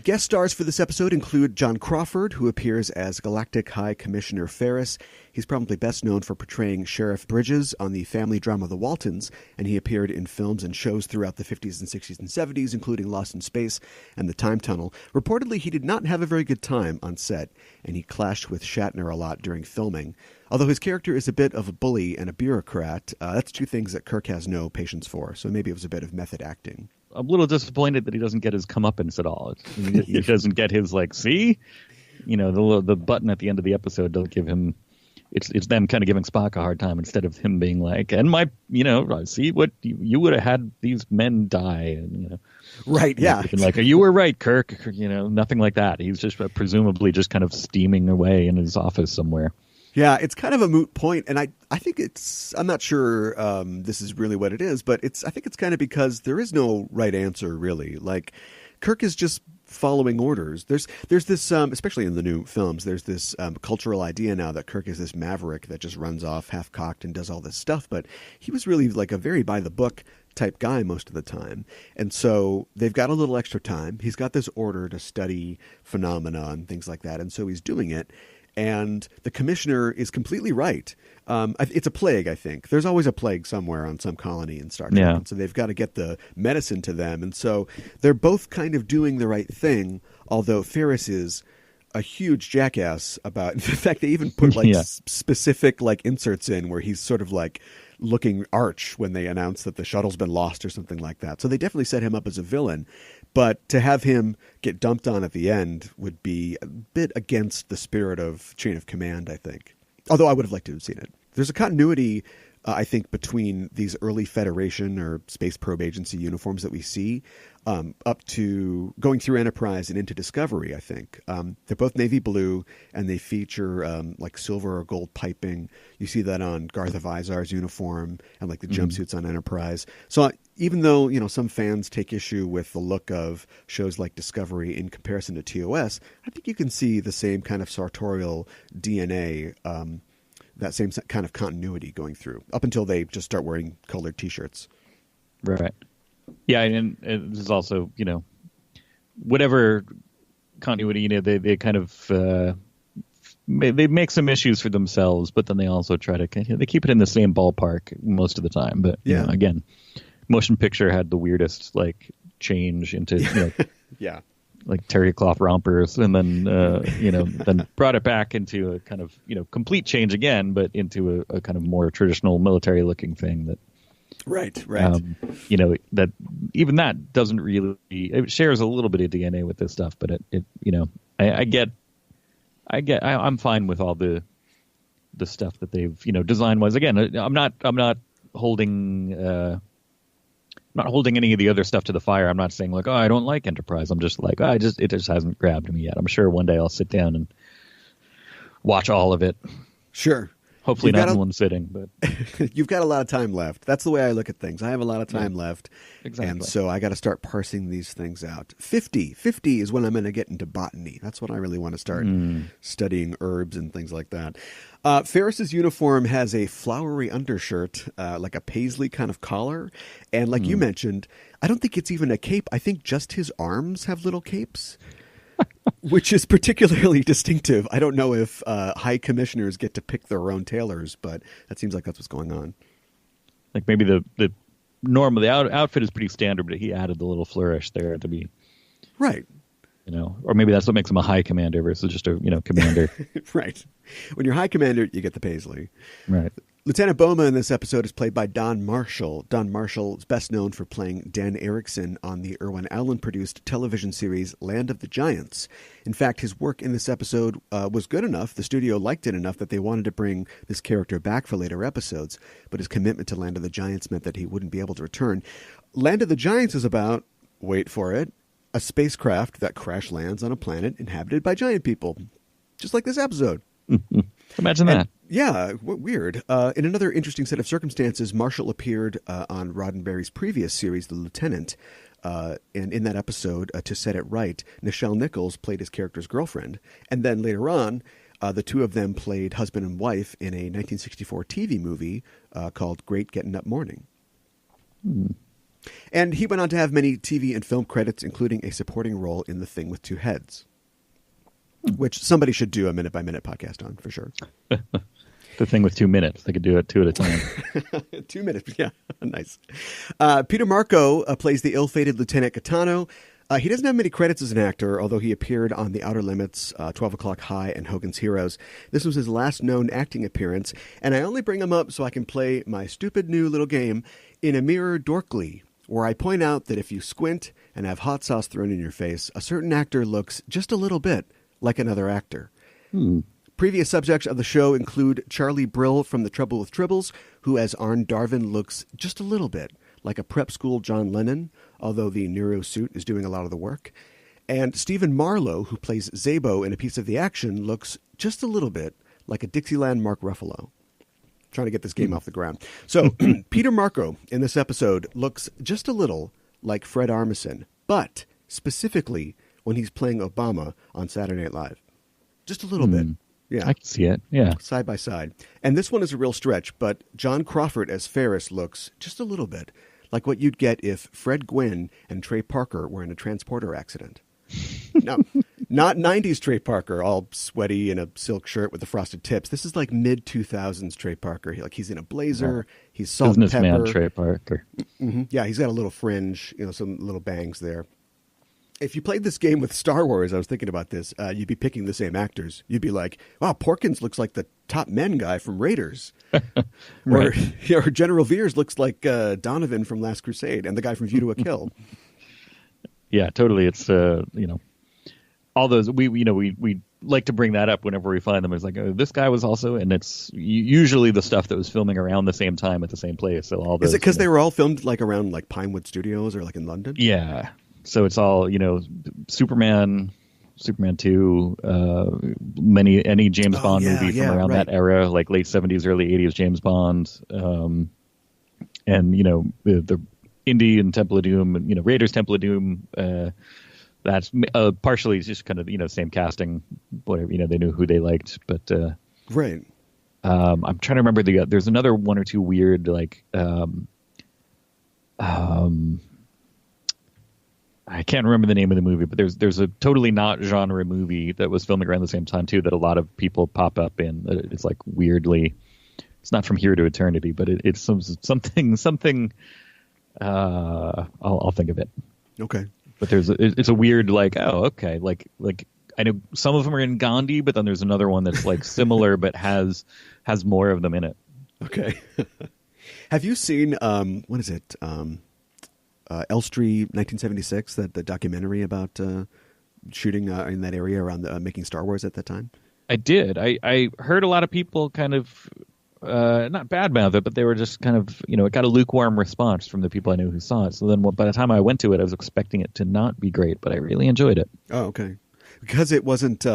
Guest stars for this episode include John Crawford, who appears as Galactic High Commissioner Ferris. He's probably best known for portraying Sheriff Bridges on the family drama The Waltons, and he appeared in films and shows throughout the 50s and 60s and 70s, including Lost in Space and The Time Tunnel. Reportedly, he did not have a very good time on set, and he clashed with Shatner a lot during filming. Although his character is a bit of a bully and a bureaucrat, that's two things that Kirk has no patience for, so maybe it was a bit of method acting. I'm a little disappointed that he doesn't get his comeuppance at all. He doesn't get his see, the button at the end of the episode doesn't give him. It's them kind of giving Spock a hard time instead of him being like, and see what you would have had these men die, and right, yeah, like, you were right, Kirk. Nothing like that. He's just presumably just kind of steaming away in his office somewhere. Yeah, it's kind of a moot point, and I think I'm not sure this is really what it is, but I think it's kind of because there is no right answer, really. Like, Kirk is just following orders. There's this, especially in the new films, there's this cultural idea now that Kirk is this maverick that just runs off half-cocked and does all this stuff, but he was really like a very by-the-book type guy most of the time. And so they've got a little extra time. He's got this order to study phenomena and things like that, and so he's doing it. And the commissioner is completely right. It's a plague, I think. There's always a plague somewhere on some colony in Star Trek. Yeah. And so they've got to get the medicine to them. And so they're both kind of doing the right thing, although Ferris is a huge jackass about... In fact, they even put specific inserts in where he's sort of like looking arch when they announce that the shuttle's been lost or something like that. So they definitely set him up as a villain. But to have him get dumped on at the end would be a bit against the spirit of Chain of Command, I think. Although I would have liked to have seen it. There's a continuity, I think, between these early Federation or Space Probe Agency uniforms that we see up to going through Enterprise and into Discovery, I think. They're both navy blue, and they feature like silver or gold piping. You see that on Garth of Izar's uniform and like the jumpsuits on Enterprise. So even though, some fans take issue with the look of shows like Discovery in comparison to TOS, I think you can see the same kind of sartorial DNA, that same kind of continuity going through up until they just start wearing colored T-shirts. Right. Yeah, and this is also, whatever continuity, they kind of they make some issues for themselves, but then they also try to they keep it in the same ballpark most of the time. But again, motion picture had the weirdest change into yeah, like terry cloth rompers, and then then brought it back into a kind of complete change again, but into a kind of more traditional military looking thing that. Right. That even that doesn't really, it shares a little bit of DNA with this stuff, but I'm fine with all the stuff that they've, design wise. Again, I'm not holding any of the other stuff to the fire. I'm not saying I don't like Enterprise. I'm just it just hasn't grabbed me yet. I'm sure one day I'll sit down and watch all of it. Sure. Hopefully not in one sitting, but you've got a lot of time left. That's the way I look at things. I have a lot of time left. Exactly. And so I got to start parsing these things out. 50 is when I'm going to get into botany. That's when I really want to start studying herbs and things like that. Ferris's uniform has a flowery undershirt, like a paisley kind of collar. And like you mentioned, I don't think it's even a cape. I think just his arms have little capes. Which is particularly distinctive. I don't know if high commissioners get to pick their own tailors, but that seems like that's what's going on. Like maybe the normal, the outfit is pretty standard, but he added the little flourish there to be right. Or maybe that's what makes him a high commander versus just a commander. Right. When you're high commander, you get the paisley. Right. Lieutenant Boma in this episode is played by Don Marshall. Don Marshall is best known for playing Dan Erickson on the Irwin Allen-produced television series Land of the Giants. In fact, his work in this episode was good enough, the studio liked it enough that they wanted to bring this character back for later episodes, but his commitment to Land of the Giants meant that he wouldn't be able to return. Land of the Giants is about, wait for it, a spacecraft that crash lands on a planet inhabited by giant people, just like this episode. Imagine that. Yeah, weird. In another interesting set of circumstances, Marshall appeared on Roddenberry's previous series, The Lieutenant, and in that episode, to set it right, Nichelle Nichols played his character's girlfriend, and then later on, the two of them played husband and wife in a 1964 TV movie called Great Getting Up Morning. And he went on to have many TV and film credits, including a supporting role in The Thing with Two Heads, which somebody should do a minute-by-minute podcast on, for sure. The Thing with 2 minutes. They could do it 2 at a time. 2 minutes, yeah. Nice. Peter Marco plays the ill-fated Lieutenant Gaetano. He doesn't have many credits as an actor, although he appeared on The Outer Limits, 12 O'Clock High, and Hogan's Heroes. This was his last known acting appearance, and I only bring him up so I can play my stupid new little game, In a Mirror Dorkly, where I point out that if you squint and have hot sauce thrown in your face, a certain actor looks just a little bit like another actor. Previous subjects of the show include Charlie Brill from The Trouble with Tribbles, who as Arn Darvin looks just a little bit like a prep school John Lennon, although the neuro suit is doing a lot of the work. And Stephen Marlowe, who plays Zabo in A Piece of the Action, looks just a little bit like a Dixieland Mark Ruffalo. Trying to get this game off the ground. So Peter Marco in this episode looks just a little like Fred Armisen, but specifically when he's playing Obama on Saturday Night Live. Just a little bit. Yeah. I can see it. Yeah. Side by side. And this one is a real stretch, but John Crawford as Ferris looks just a little bit like what you'd get if Fred Gwynn and Trey Parker were in a transporter accident. No, not 90s Trey Parker, all sweaty in a silk shirt with the frosted tips. This is like mid-2000s Trey Parker. He's in a blazer. He's salt and pepper. Businessman Trey Parker. Yeah, he's got a little fringe, some little bangs there. If you played this game with Star Wars, I was thinking about this, you'd be picking the same actors. You'd be like, wow, Porkins looks like the top men guy from Raiders. Right. Or General Veers looks like Donovan from Last Crusade and the guy from View to a Kill. Yeah, totally. It's, all those, we like to bring that up whenever we find them. It's like, oh, this guy was also, and it's usually the stuff that was filming around the same time at the same place. So all those, is it because they were all filmed like around like Pinewood Studios or like in London? Yeah. So it's all, Superman 2, any James Bond movie from around that era, like late 70s, early 80s James Bond, and the Indy and Temple of Doom, and Raiders, Temple of Doom. That's partially just kind of same casting, whatever. They knew who they liked, but right. I'm trying to remember there's another one or two weird I can't remember the name of the movie, but there's a totally not genre movie that was filming around the same time too that a lot of people pop up in. It's like weirdly, it's not From Here to Eternity, but it's something. I'll think of it. Okay. But it's a weird like, oh, okay, like I know some of them are in Gandhi, but then there's another one that's like similar but has more of them in it. Okay. Have you seen what is it? Elstree 1976, the documentary about shooting in that area around making Star Wars at that time? I did. I heard a lot of people kind of not badmouth it, but they were just kind of, it got a lukewarm response from the people I knew who saw it. So then by the time I went to it, I was expecting it to not be great, but I really enjoyed it. Oh, okay. Because it wasn't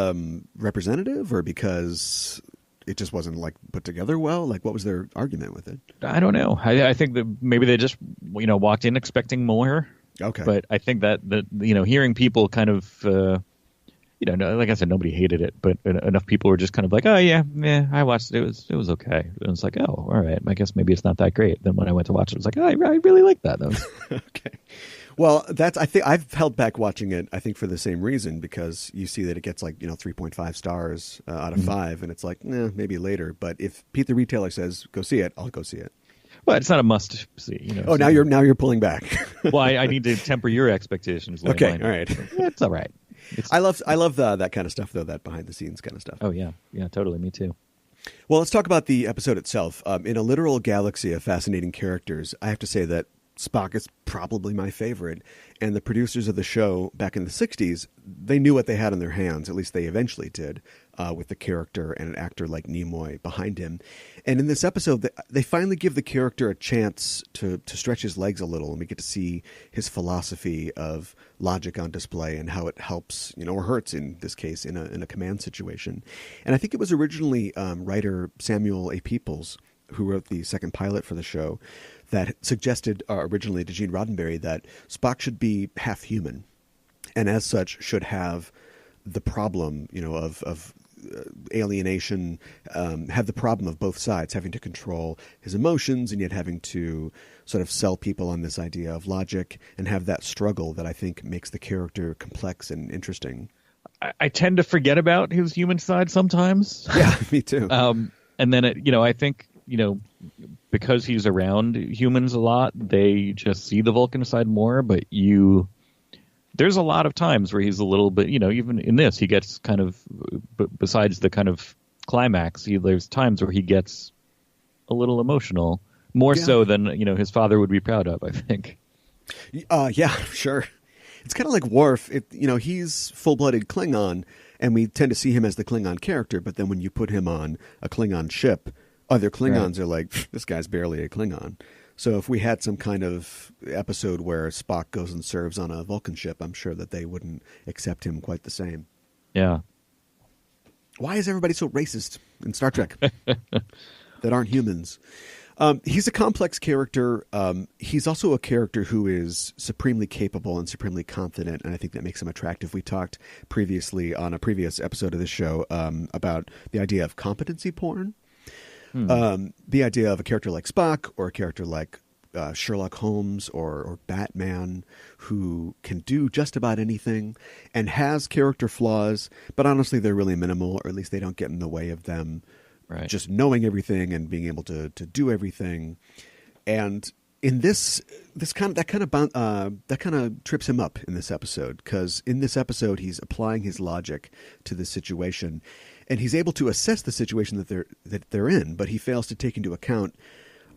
representative, or because it just wasn't like put together well? Like, what was their argument with it? I don't know. I think that maybe they just, walked in expecting more. Okay. But I think that hearing people kind of, like I said, nobody hated it, but enough people were just kind of like, oh yeah, I watched it. It was okay. And it's like, oh, all right. I guess maybe it's not that great. Then when I went to watch it, it was like, oh, I really like that. Okay. Well, I think I've held back watching it, I think for the same reason, because you see that it gets like, 3.5 stars out of 5. And it's like, maybe later. But if Pete the Retailer says, go see it, I'll go see it. Well, it's not a must see. Oh, now you're pulling back. Well, I need to temper your expectations. Okay. All right. It's all right. I love that kind of stuff, though, that behind the scenes kind of stuff. Oh, yeah. Yeah, totally. Me too. Well, let's talk about the episode itself. In a literal galaxy of fascinating characters, I have to say that Spock is probably my favorite. And the producers of the show back in the 60s, they knew what they had in their hands. At least they eventually did, with the character and an actor like Nimoy behind him. And in this episode, they finally give the character a chance to stretch his legs a little, and we get to see his philosophy of logic on display and how it helps, or hurts in this case, in a command situation. And I think it was originally writer Samuel A. Peoples, who wrote the second pilot for the show, that suggested originally to Gene Roddenberry that Spock should be half human, and as such should have the problem, of alienation, have the problem of both sides, having to control his emotions and yet having to sort of sell people on this idea of logic, and have that struggle that I think makes the character complex and interesting. I tend to forget about his human side sometimes. Yeah, me too. And then I think, because he's around humans a lot, they just see the Vulcan side more. But there's a lot of times where he's a little bit, even in this, he gets kind of, besides the kind of climax, there's times where he gets a little emotional, more so than, his father would be proud of, I think. Yeah, sure. It's kind of like Worf. He's full-blooded Klingon, and we tend to see him as the Klingon character. But then when you put him on a Klingon ship, other Klingons are like, this guy's barely a Klingon. So if we had some kind of episode where Spock goes and serves on a Vulcan ship, I'm sure that they wouldn't accept him quite the same. Yeah. Why is everybody so racist in Star Trek that aren't humans? He's a complex character. He's also a character who is supremely capable and supremely confident, and I think that makes him attractive. We talked previously on a previous episode of this show about the idea of competency porn. The idea of a character like Spock, or a character like Sherlock Holmes or Batman, who can do just about anything and has character flaws, but honestly they're really minimal, or at least they don't get in the way of them just knowing everything and being able to do everything. And in this that kind of trips him up in this episode, because in this episode he's applying his logic to the situation, and he's able to assess the situation that they're in, but he fails to take into account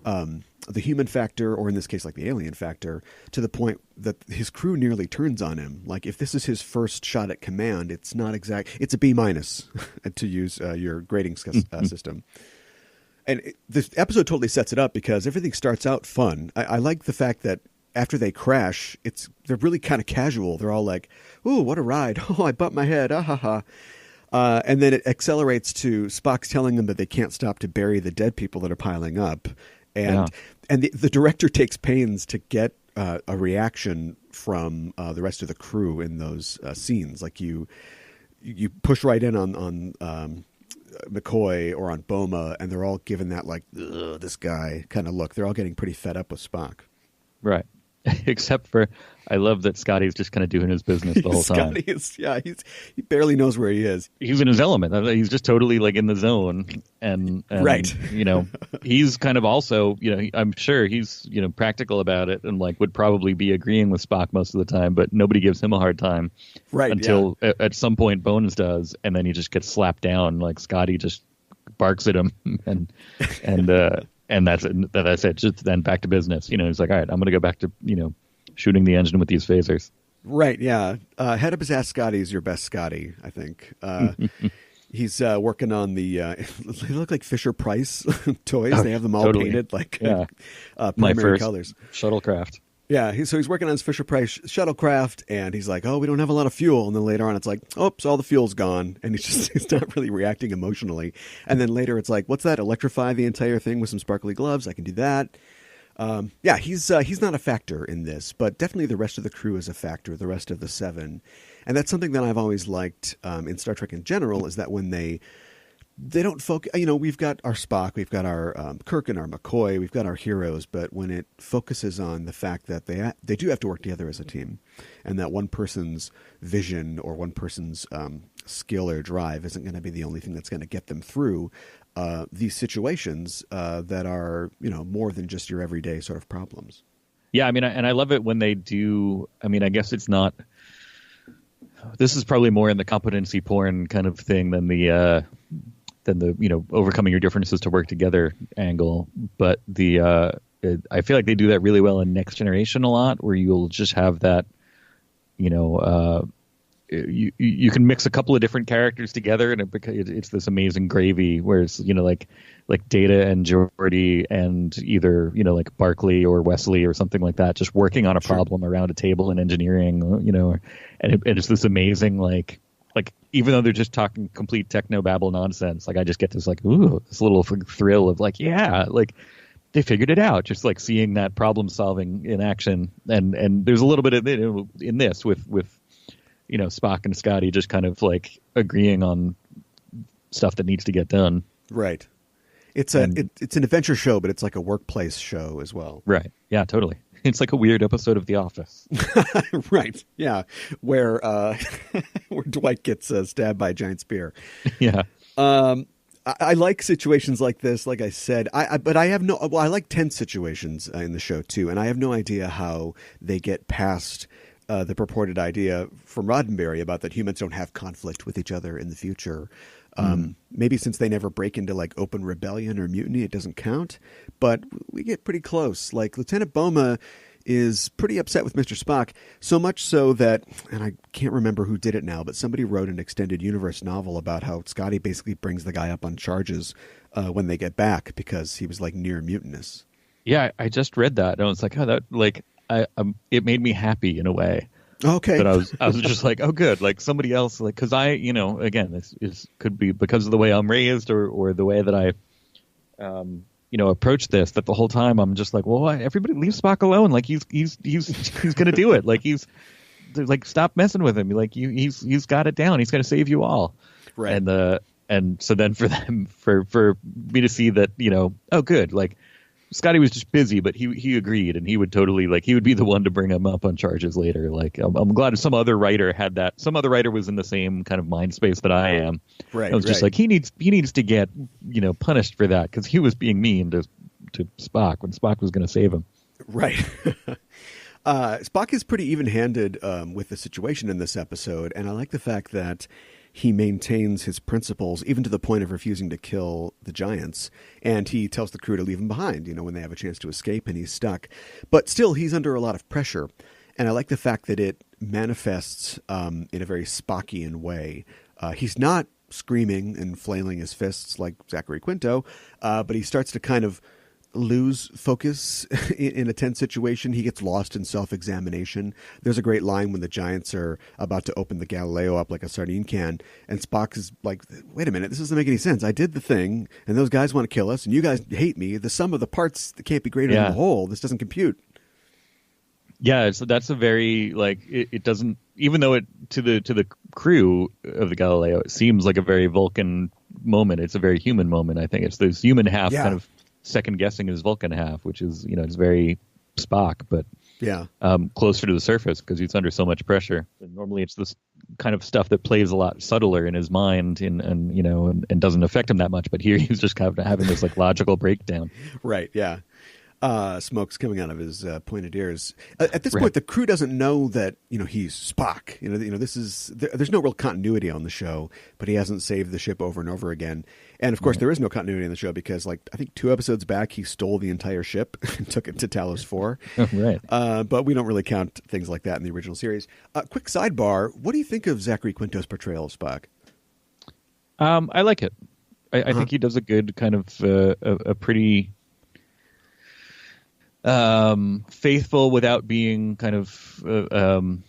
the human factor, or in this case, like the alien factor, to the point that his crew nearly turns on him. Like, if this is his first shot at command, it's a B- to use your grading system. And this episode totally sets it up, because everything starts out fun. I like the fact that after they crash, they're really kind of casual. They're all like, "Ooh, what a ride! Oh, I bumped my head! Ah ha ha!" And then it accelerates to Spock's telling them that they can't stop to bury the dead people that are piling up, and the director takes pains to get a reaction from the rest of the crew in those scenes. Like you push right in on McCoy or on Boma, and they're all given that like, "Ugh, this guy" kind of look. They're all getting pretty fed up with Spock. Right. Except for, I love that Scotty's just kind of doing his business the whole time. He barely knows where he is. He's in his element. He's just totally like in the zone. And right. He's kind of also, I'm sure he's, practical about it, and like would probably be agreeing with Spock most of the time, but nobody gives him a hard time. Right. Until at some point Bones does, and then he just gets slapped down. Like Scotty just barks at him and that's it. Just then back to business. He's like, all right, I'm going to go back to, shooting the engine with these phasers. Right. Yeah. Head up his ass Scotty is your best Scotty, I think. He's working on the, they look like Fisher-Price toys. They have them all painted like primary colors. Shuttlecraft. Yeah, so he's working on his Fisher-Price shuttlecraft, and he's like, "Oh, we don't have a lot of fuel." And then later on, it's like, "Oops, all the fuel's gone," and he's not really reacting emotionally. And then later, it's like, "What's that? Electrify the entire thing with some sparkly gloves? I can do that." He's not a factor in this, but definitely the rest of the crew is a factor. The rest of the seven, and that's something that I've always liked in Star Trek in general, is that when they don't focus, we've got our Spock, we've got our Kirk and our McCoy, we've got our heroes, but when it focuses on the fact that they do have to work together as a team, and that one person's vision or one person's skill or drive isn't going to be the only thing that's going to get them through these situations that are, more than just your everyday sort of problems. Yeah, and I love it when they do. I guess it's not. This is probably more in the competency porn kind of thing than the overcoming your differences to work together angle. But I feel like they do that really well in Next Generation a lot, where you'll just have that, you can mix a couple of different characters together, and it's this amazing gravy where it's, like Data and Geordi and either, like Barclay or Wesley or something like that, just working on a problem around a table in engineering, and it's this amazing, like even though they're just talking complete techno babble nonsense, like I just get this like, ooh, this little thrill of like, yeah, like they figured it out, just like seeing that problem solving in action. And there's a little bit of it in this with Spock and Scotty just kind of like agreeing on stuff that needs to get done. Right. It's an adventure show, but it's like a workplace show as well. Right. Yeah, totally. It's like a weird episode of The Office. Right. Yeah. Where Dwight gets stabbed by a giant spear. Yeah. I like situations like this, like I said. I like tense situations in the show too, and I have no idea how they get past the purported idea from Roddenberry about that humans don't have conflict with each other in the future. Maybe since they never break into like open rebellion or mutiny, it doesn't count. But we get pretty close. Like Lieutenant Boma is pretty upset with Mr. Spock, so much so that, and I can't remember who did it now, but somebody wrote an extended universe novel about how Scotty basically brings the guy up on charges when they get back because he was like near mutinous. Yeah, I just read that, and I was like, oh, that like it made me happy in a way. Okay. But I was just like, oh, good. Like somebody else, like, because again, this could be because of the way I'm raised or the way that I, approach this, that the whole time I'm just like, well, everybody leave Spock alone. Like he's going to do it. Like like, stop messing with him. Like he's got it down. He's going to save you all. Right. And so then for me to see that, oh, good. Like, Scotty was just busy, but he agreed, and he would totally, like, he would be the one to bring him up on charges later. Like, I'm glad some other writer had that. Some other writer was in the same kind of mind space that I am. Right. I was just like, he needs to get, punished for that because he was being mean to Spock when Spock was going to save him. Right. Spock is pretty even-handed with the situation in this episode, and I like the fact that he maintains his principles even to the point of refusing to kill the giants, and he tells the crew to leave him behind, when they have a chance to escape and he's stuck. But still, he's under a lot of pressure, and I like the fact that it manifests in a very Spockian way. He's not screaming and flailing his fists like Zachary Quinto, but he starts to kind of lose focus in a tense situation. He gets lost in self-examination. There's a great line when the giants are about to open the Galileo up like a sardine can, and Spock is like, wait a minute, this doesn't make any sense. I did the thing, and those guys want to kill us, and you guys hate me. The sum of the parts can't be greater than the whole. This doesn't compute. Yeah, so that's a very, it doesn't, even though it to the crew of the Galileo, it seems like a very Vulcan moment. It's a very human moment. I think it's this human half kind of second guessing his Vulcan half, which is, it's very Spock, but closer to the surface because he's under so much pressure. And normally it's this kind of stuff that plays a lot subtler in his mind and doesn't affect him that much. But here he's just kind of having this logical breakdown. Right. Yeah. Smoke's coming out of his pointed ears. At this point, the crew doesn't know that he's Spock. There's no real continuity on the show, but he hasn't saved the ship over and over again. And of course, there is no continuity in the show because, I think 2 episodes back, he stole the entire ship and took it to Talos 4. Right. But we don't really count things like that in the original series. Quick sidebar: what do you think of Zachary Quinto's portrayal of Spock? I like it. I think he does a good kind of a pretty. Faithful without being kind of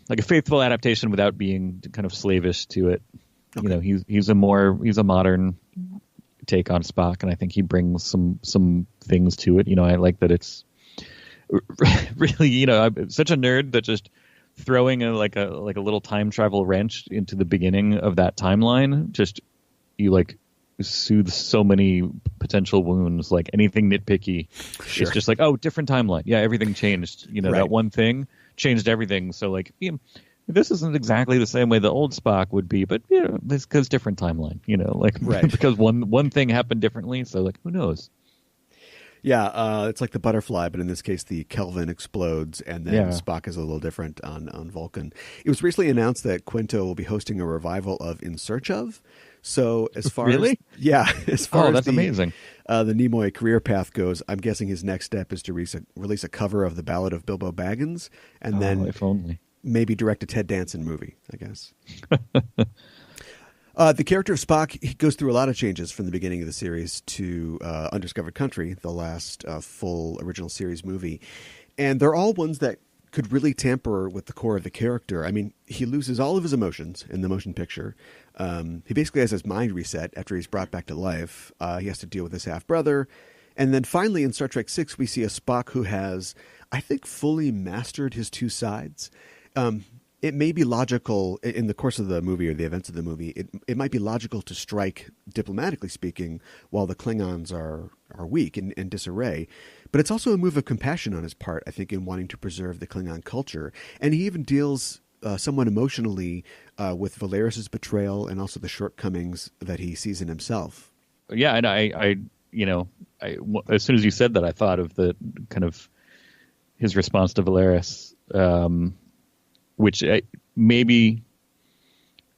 like a faithful adaptation without being kind of slavish to it. Okay. He's a modern take on Spock, and I think he brings some things to it. I like that it's really I'm such a nerd that just throwing a little time travel wrench into the beginning of that timeline just soothes so many potential wounds. Like anything nitpicky, it's just different timeline. Yeah, everything changed. That one thing changed everything. So this isn't exactly the same way the old Spock would be, but this because different timeline. Because one thing happened differently. So who knows? Yeah, it's like the butterfly, but in this case, the Kelvin explodes, and then Spock is a little different on Vulcan. It was recently announced that Quinto will be hosting a revival of In Search Of. So as far as that's amazing. The Nimoy career path goes, I'm guessing his next step is to release a cover of the Ballad of Bilbo Baggins, and then if only maybe direct a Ted Danson movie, I guess. The character of Spock, he goes through a lot of changes from the beginning of the series to Undiscovered Country, the last full original series movie, and they're all ones that could really tamper with the core of the character. I mean, he loses all of his emotions in the motion picture. He basically has his mind reset after he's brought back to life. He has to deal with his half-brother. And then finally in Star Trek VI, we see a Spock who has, I think, fully mastered his two sides. It may be logical in the course of the movie or the events of the movie. It might be logical to strike, diplomatically speaking, while the Klingons are weak and in disarray. But it's also a move of compassion on his part, I think, in wanting to preserve the Klingon culture. And he even deals somewhat emotionally with Valeris's betrayal and also the shortcomings that he sees in himself. Yeah, and I as soon as you said that, I thought of the kind of his response to Valeris. Which maybe,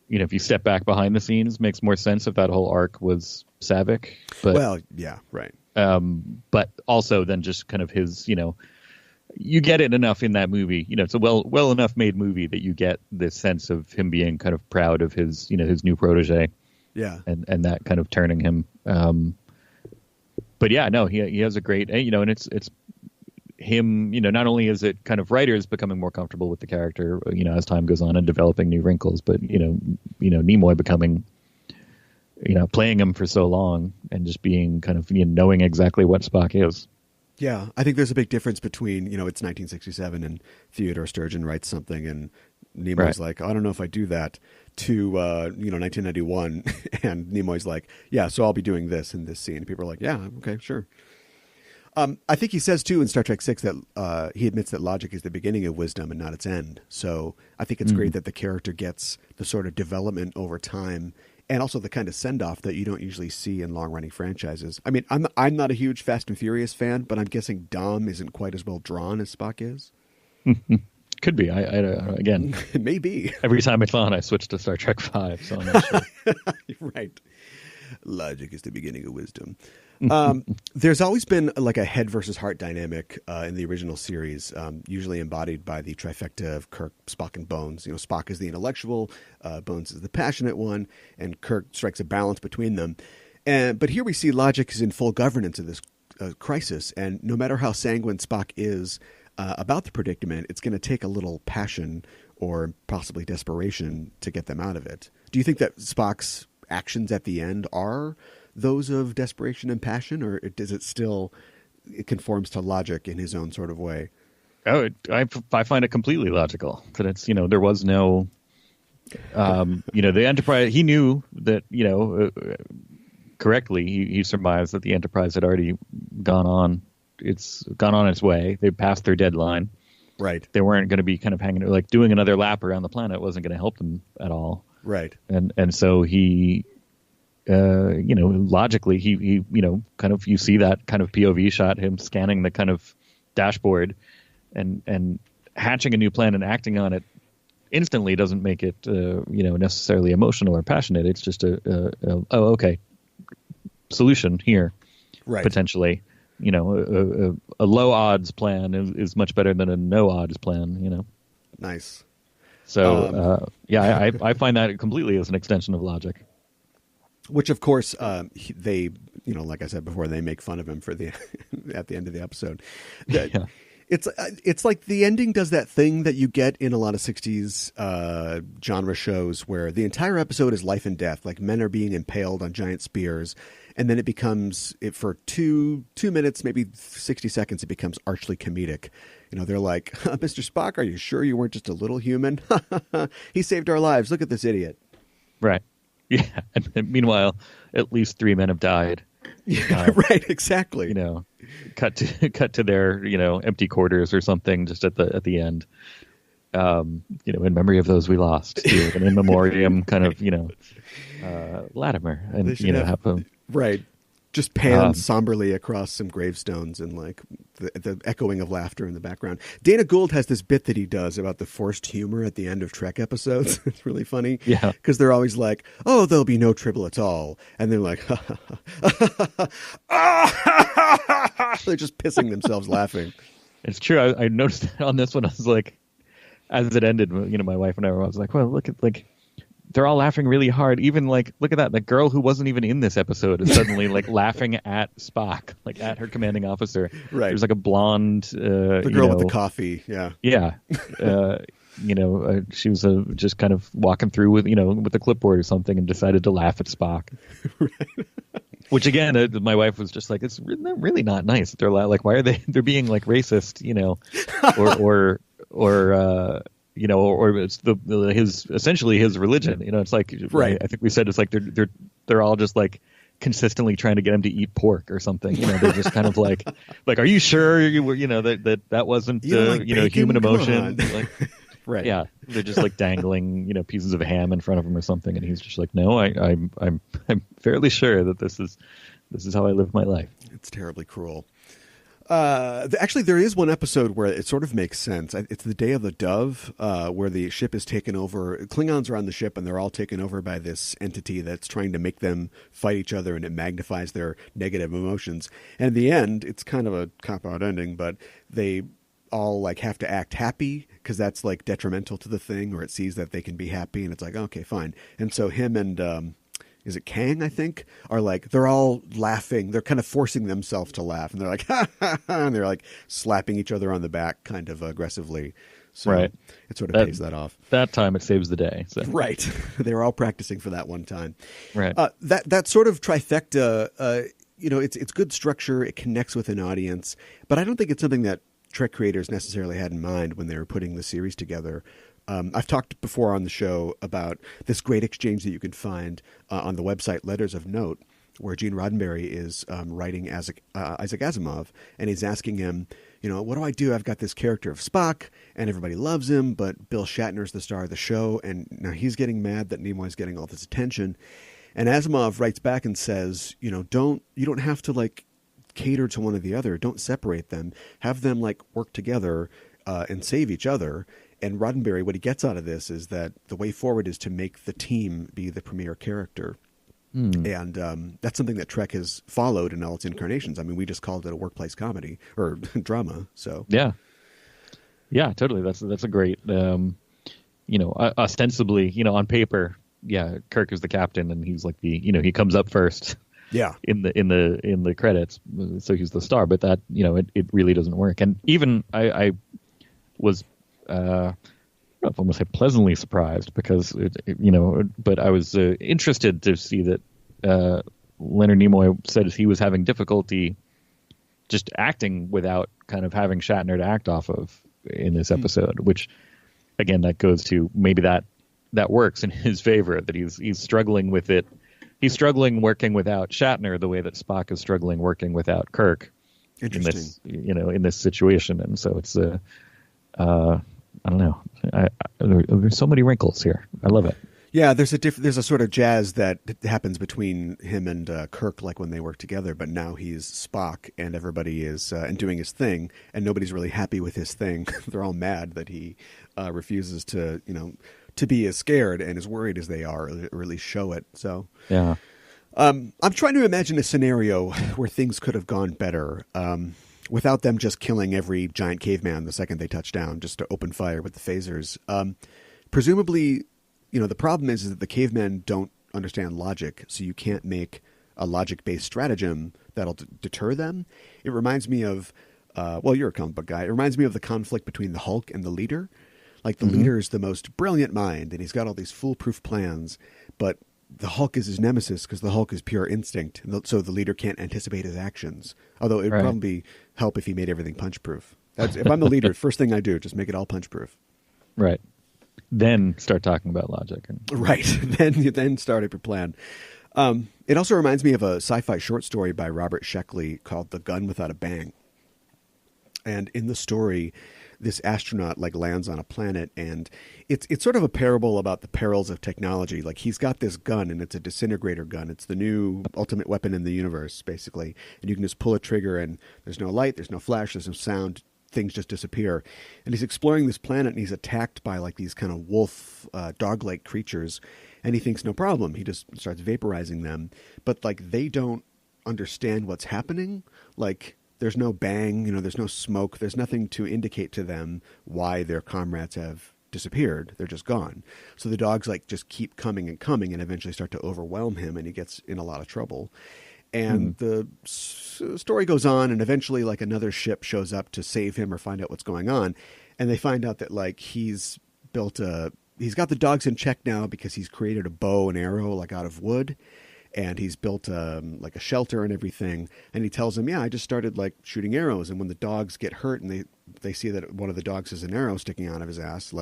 if you step back behind the scenes, makes more sense if that whole arc was Savick. But, well, yeah, right. But also then just kind of his, you get it enough in that movie. It's a well enough made movie that you get this sense of him being kind of proud of his, his new protege. Yeah. And that kind of turning him. But yeah, no, he has a great, and it's him, not only is it kind of writers becoming more comfortable with the character, as time goes on and developing new wrinkles, but Nimoy becoming, playing him for so long and just being kind of knowing exactly what Spock is. Yeah, I think there's a big difference between it's 1967 and Theodore Sturgeon writes something and Nimoy's like, I don't know if I do that, to 1991 and Nimoy's like, yeah, so I'll be doing this in this scene. People are like, yeah, okay, sure. I think he says, too, in Star Trek VI that he admits that logic is the beginning of wisdom and not its end. So I think it's great that the character gets the sort of development over time and also the kind of send-off that you don't usually see in long-running franchises. I mean, I'm not a huge Fast and Furious fan, but I'm guessing Dom isn't quite as well drawn as Spock is. Could be. I again, maybe. Every time it's on, I switch to Star Trek V, so I'm not sure. Right. Logic is the beginning of wisdom. There's always been like a head versus heart dynamic in the original series, usually embodied by the trifecta of Kirk, Spock, and Bones. You know, Spock is the intellectual, Bones is the passionate one, and Kirk strikes a balance between them. But here we see logic is in full governance of this crisis, and no matter how sanguine Spock is about the predicament, it's going to take a little passion or possibly desperation to get them out of it. Do you think that Spock's actions at the end are those of desperation and passion, or does it still, it conforms to logic in his own sort of way? Oh, I find it completely logical that it's, there was no, the Enterprise, he knew that, correctly, he surmised that the Enterprise had already gone on its way. They passed their deadline. Right. They weren't going to be kind of hanging, like doing another lap around the planet wasn't going to help them at all. Right. And so he, logically, he kind of, you see that kind of POV shot, him scanning the kind of dashboard and hatching a new plan and acting on it instantly doesn't make it, necessarily emotional or passionate. It's just okay, solution here, right? Potentially, a low odds plan is much better than a no odds plan. Nice. So I find that completely as an extension of logic. Which, of course, they, like I said before, they make fun of him for at the end of the episode. Yeah. It's like the ending does that thing that you get in a lot of 60s genre shows where the entire episode is life and death, like men are being impaled on giant spears, and then it becomes, for 2 minutes, maybe 60 seconds, it becomes archly comedic. They're like, Mr. Spock, are you sure you weren't just a little human? He saved our lives. Look at this idiot. Right. Yeah. And meanwhile, at least 3 men have died. Yeah, right. Exactly. Cut to their empty quarters or something just at the end. In memory of those we lost, too, an in memoriam kind of Latimer, and have them right. Just pan somberly across some gravestones and like the echoing of laughter in the background. Dana Gould has this bit that he does about the forced humor at the end of Trek episodes. It's really funny. Yeah. Because they're always like, oh, there'll be no trouble at all. And they're like, they're just pissing themselves laughing. It's true. I noticed that on this one. I was like, as it ended, my wife and I was like, well, look at they're all laughing really hard. Even like, look at that. The girl who wasn't even in this episode is suddenly like laughing at Spock, like at her commanding officer. Right. There's like a blonde, the girl with the coffee. Yeah. Yeah. She was just kind of walking through with the clipboard or something and decided to laugh at Spock. Right. Which again, my wife was just like, it's really not nice. They're like, why are they're being like racist, or it's his essentially his religion. It's like, right. I think we said it's like they're all just like consistently trying to get him to eat pork or something. They're just kind of like, are you sure you were, that wasn't human emotion? Like, right. Yeah. They're just like dangling, pieces of ham in front of him or something, and he's just like, no, I'm fairly sure that this is how I live my life. It's terribly cruel. Actually, there is one episode where it sort of makes sense. It's the Day of the Dove, where the ship is taken over. Klingons are on the ship, and they're all taken over by this entity that's trying to make them fight each other, and it magnifies their negative emotions. And in the end, it's kind of a cop-out ending, but they all like have to act happy because that's like detrimental to the thing, or it sees that they can be happy, and it's like, okay, fine. And so him and is it Kang, I think, are like, they're all laughing. They're kind of forcing themselves to laugh. And they're like, ha, ha, ha, and they're like slapping each other on the back kind of aggressively. So right. It sort of pays that off. That time it saves the day. So. Right. They were all practicing for that one time. Right. That sort of trifecta, it's good structure. It connects with an audience. But I don't think it's something that Trek creators necessarily had in mind when they were putting the series together. I've talked before on the show about this great exchange that you can find on the website Letters of Note, where Gene Roddenberry is writing Isaac Asimov, and he's asking him, what do I do? I've got this character of Spock, and everybody loves him, but Bill Shatner's the star of the show, and now he's getting mad that Nimoy's getting all this attention. And Asimov writes back and says, you don't have to like cater to one or the other. Don't separate them. Have them like work together and save each other. And Roddenberry, what he gets out of this is that the way forward is to make the team be the premier character. And that's something that Trek has followed in all its incarnations. I mean, we just called it a workplace comedy or drama. So yeah, totally. That's a great, ostensibly, on paper, yeah, Kirk is the captain and he's like he comes up first. Yeah, in the credits, so he's the star. But that it really doesn't work. And even I was. I almost say pleasantly surprised because but I was interested to see that Leonard Nimoy said he was having difficulty just acting without kind of having Shatner to act off of in this episode, which again that goes to maybe that works in his favor, that he's struggling with it. He's struggling working without Shatner the way that Spock is struggling working without Kirk in this in this situation, and so it's I don't know. There's so many wrinkles here. I love it. Yeah, there's a sort of jazz that happens between him and Kirk, like when they work together. But now he's Spock, and everybody is and doing his thing, and nobody's really happy with his thing. They're all mad that he refuses to be as scared and as worried as they are, or at least show it. So yeah, I'm trying to imagine a scenario where things could have gone better. Without them just killing every giant caveman the second they touch down, just to open fire with the phasers. Presumably, the problem is that the cavemen don't understand logic, so you can't make a logic-based stratagem that'll deter them. It reminds me of, you're a comic book guy. It reminds me of the conflict between the Hulk and the leader. Like the leader is the most brilliant mind, and he's got all these foolproof plans, but the Hulk is his nemesis because the Hulk is pure instinct, so the leader can't anticipate his actions. Although it would probably help if he made everything punch-proof. If I'm the leader, first thing I do, just make it all punch-proof. Right. Then start talking about logic. Right. Then start up your plan. It also reminds me of a sci-fi short story by Robert Sheckley called The Gun Without a Bang. And in the story, this astronaut lands on a planet, and it's sort of a parable about the perils of technology. Like, he's got this gun, and it's a disintegrator gun. It's the new ultimate weapon in the universe, basically. And you can just pull a trigger, and there's no light, there's no flash, there's no sound. Things just disappear. And he's exploring this planet, and he's attacked by these kind of wolf, dog-like creatures. And he thinks no problem. He just starts vaporizing them. But they don't understand what's happening. There's no bang, there's no smoke. There's nothing to indicate to them why their comrades have disappeared. They're just gone. So the dogs just keep coming and coming and eventually start to overwhelm him, and he gets in a lot of trouble. And the story goes on, and eventually another ship shows up to save him or find out what's going on. And they find out that he's got the dogs in check now because he's created a bow and arrow out of wood. And he's built a shelter and everything. And he tells them, I just started shooting arrows. And when the dogs get hurt and they see that one of the dogs has an arrow sticking out of his ass,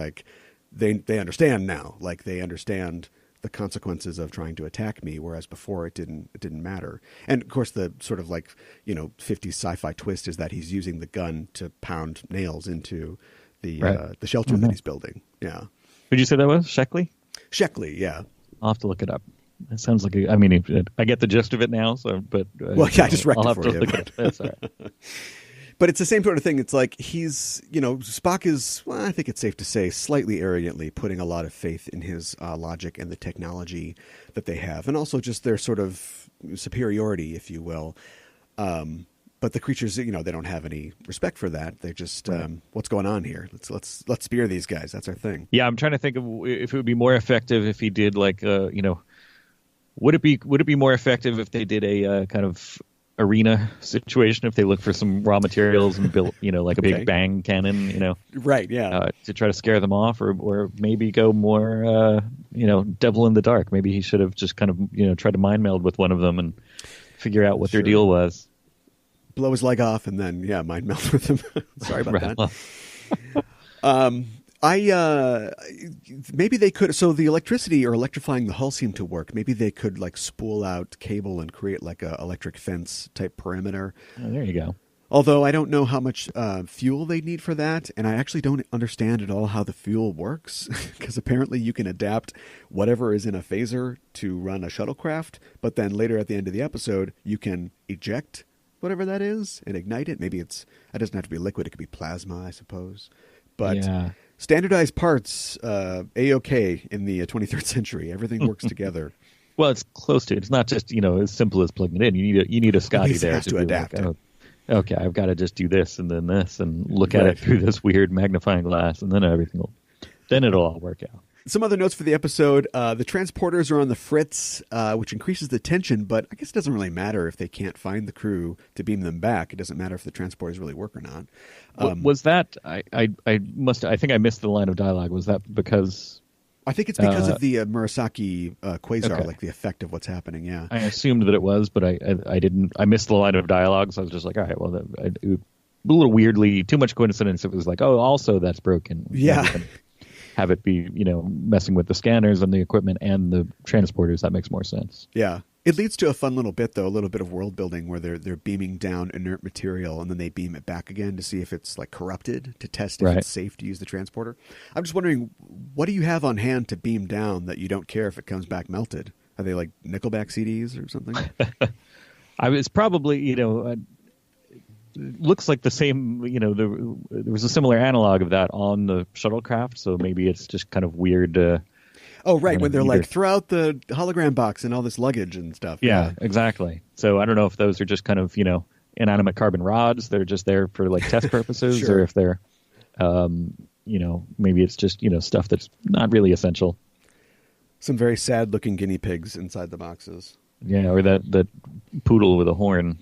they understand now. They understand the consequences of trying to attack me, whereas before it didn't matter. And of course, the sort of 50s sci-fi twist is that he's using the gun to pound nails into the shelter that he's building. Yeah. Who'd you say that was? Sheckley? Sheckley, yeah. I'll have to look it up. It sounds like I get the gist of it now. So, but I just wrecked it for you. That's all right. But it's the same sort of thing. It's he's, Spock is, I think it's safe to say, slightly arrogantly putting a lot of faith in his logic and the technology that they have, and also just their sort of superiority, if you will. But the creatures, they don't have any respect for that. They're just, what's going on here? Let's spear these guys. That's our thing. Yeah, I'm trying to think of if it would be more effective if he did would it be more effective if they did a kind of arena situation, if they looked for some raw materials and built, a big bang cannon, right, yeah, to try to scare them off, or maybe go more, devil in the dark. Maybe he should have just kind of, tried to mind meld with one of them and figure out what their deal was. Blow his leg off and then, mind meld with him. Sorry about that. Maybe they could. So the electricity or electrifying the hull seemed to work. Maybe they could spool out cable and create a electric fence type perimeter. Oh, there you go. Although I don't know how much fuel they need for that, and I actually don't understand at all how the fuel works, because apparently you can adapt whatever is in a phaser to run a shuttlecraft, but then later at the end of the episode, you can eject whatever that is and ignite it. Maybe it doesn't have to be liquid, it could be plasma, I suppose. But standardized parts, A-OK in the 23rd century. Everything works together. Well, it's close to it. It's not just, as simple as plugging it in. You need a Scotty there to adapt like, it. Okay, I've got to just do this and then this and look at it through this weird magnifying glass, and then it'll all work out. Some other notes for the episode. The transporters are on the fritz, which increases the tension, but I guess it doesn't really matter if they can't find the crew to beam them back. It doesn't matter if the transporters really work or not. Was that I think I missed the line of dialogue. Was that because I think it's because of the Murasaki quasar, like the effect of what's happening. Yeah, I assumed that it was, but I didn't. I missed the line of dialogue, so I was just like, all right, well, a little weirdly, too much coincidence. It was like, oh, also that's broken. Yeah. Have it be, messing with the scanners and the equipment and the transporters. That makes more sense. Yeah. It leads to a fun little bit, though, a little bit of world building where they're beaming down inert material and then they beam it back again to see if it's like corrupted, to test if it's safe to use the transporter. I'm just wondering, what do you have on hand to beam down that you don't care if it comes back melted? Are they like Nickelback CDs or something? I was probably, looks like the same, there was a similar analog of that on the shuttlecraft, so maybe it's just kind of weird. Oh, right, when they're like, throw out the hologram box and all this luggage and stuff. Yeah, exactly. So I don't know if those are just kind of, inanimate carbon rods that are just there for like test purposes, Sure. or if they're, maybe it's just, stuff that's not really essential. Some very sad-looking guinea pigs inside the boxes. Yeah, or that poodle with a horn.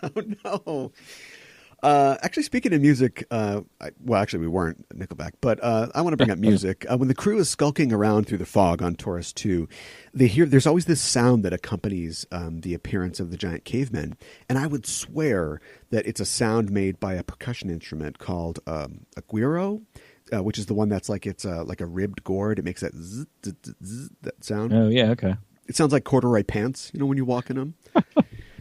Oh, no. Actually, speaking of music, actually we weren't Nickelback, but I want to bring up music. When the crew is skulking around through the fog on Taurus 2, there's always this sound that accompanies the appearance of the giant cavemen, and I would swear that it's a sound made by a percussion instrument called a guiro, which is the one that's like it's like a ribbed gourd. It makes that zzz, zzz, zzz, that sound. Oh yeah, okay. It sounds like corduroy pants, when you walk in them.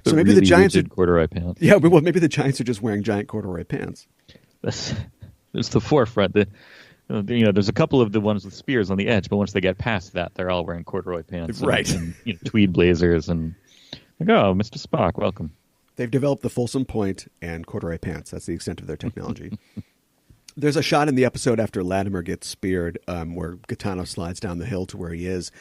So But maybe really the Giants are corduroy pants. Yeah, well, maybe the Giants are just wearing giant corduroy pants. That's the forefront. There's a couple of the ones with spears on the edge, but once they get past that, they're all wearing corduroy pants, right? And tweed blazers, and like, oh, Mr. Spock, welcome. They've developed the Folsom Point and corduroy pants. That's the extent of their technology. There's a shot in the episode after Latimer gets speared where Gaetano slides down the hill to where he is,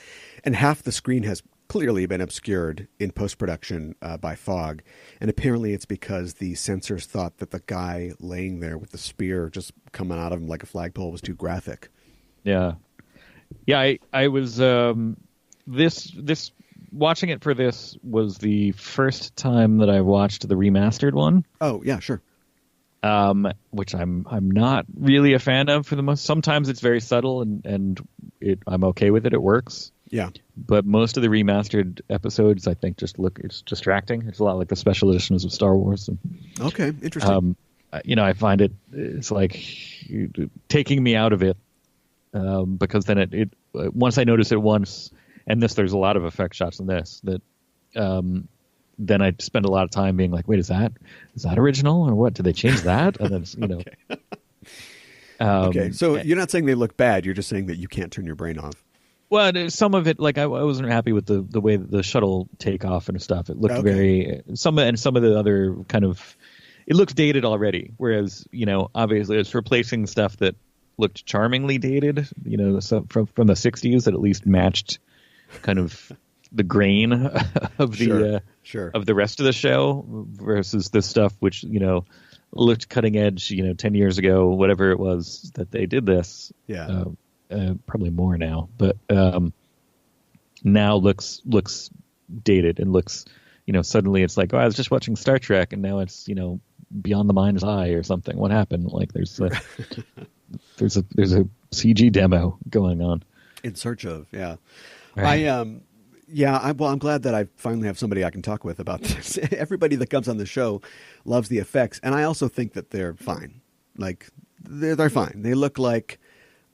and half the screen has clearly been obscured in post-production by fog, and apparently it's because the censors thought that the guy laying there with the spear just coming out of him like a flagpole was too graphic. Yeah. I was this watching it for this was the first time that I watched the remastered one. Oh yeah, sure. Which I'm not really a fan of for the most. Sometimes it's very subtle and I'm okay with it. It works. Yeah. But most of the remastered episodes, I think, it's distracting. It's a lot like the special editions of Star Wars. Okay, interesting. I find it's like taking me out of it because then it once I notice it once, and there's a lot of effect shots in this that then I spend a lot of time being like, wait, is that original or what? Did they change that? And then Okay. Okay, so you're not saying they look bad. You're just saying that you can't turn your brain off. Well, some of it, like I wasn't happy with the way that the shuttle takeoff and stuff. It looked very some of the other kind of it looked dated already. Whereas obviously it's replacing stuff that looked charmingly dated. From the '60s that at least matched kind of the grain of the of the rest of the show versus this stuff which looked cutting edge. 10 years ago, whatever it was that they did this. Yeah. Probably more now, but now looks dated and looks, suddenly it's like, oh, I was just watching Star Trek and now it's, Beyond the Mind's Eye or something. What happened? Like there's a CG demo going on. In search of, yeah. Right. I'm glad that I finally have somebody I can talk with about this. Everybody that comes on the show loves the effects, and I also think that they're fine. Like they're fine. They look like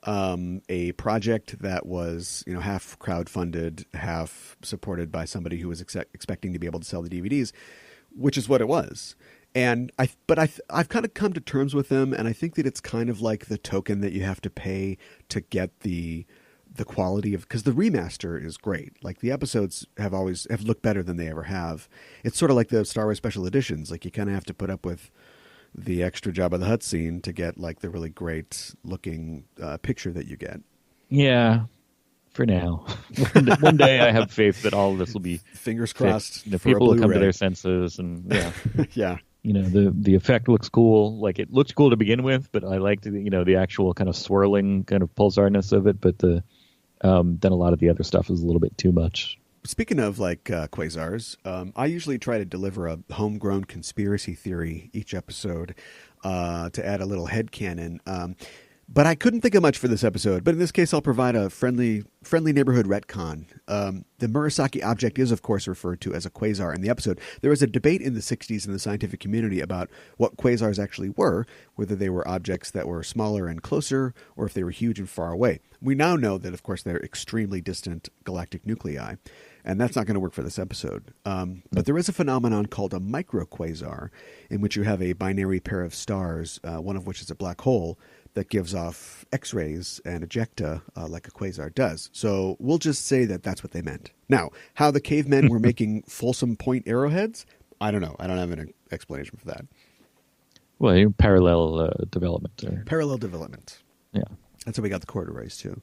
a project that was, half crowdfunded, half supported by somebody who was expecting to be able to sell the DVDs, which is what it was. I've kind of come to terms with them, and I think that it's kind of like the token that you have to pay to get the quality of, because the remaster is great. Like the episodes have looked better than they ever have. It's sort of like the Star Wars special editions. Like you kind of have to put up with the extra Jabba the Hutt scene to get like the really great looking picture that you get. Yeah, for now. One day I have faith that all of this will be fingers crossed. The people will come to their senses, and yeah. You know, the effect looks cool. Like it looked cool to begin with, but I liked the actual kind of swirling kind of pulsarness of it. But then a lot of the other stuff is a little bit too much. Speaking of like quasars, I usually try to deliver a homegrown conspiracy theory each episode to add a little headcanon. But I couldn't think of much for this episode. But in this case, I'll provide a friendly neighborhood retcon. The Murasaki object is, of course, referred to as a quasar in the episode. There was a debate in the 60s in the scientific community about what quasars actually were, whether they were objects that were smaller and closer, or if they were huge and far away. We now know that, of course, they're extremely distant galactic nuclei, and that's not going to work for this episode. But there is a phenomenon called a microquasar, in which you have a binary pair of stars, one of which is a black hole, that gives off X-rays and ejecta like a quasar does. So we'll just say that that's what they meant. Now, how the cavemen were making fulsome point arrowheads, I don't know. I don't have an explanation for that. Well, parallel development. Parallel development. Yeah. That's how we got the corduroys, too.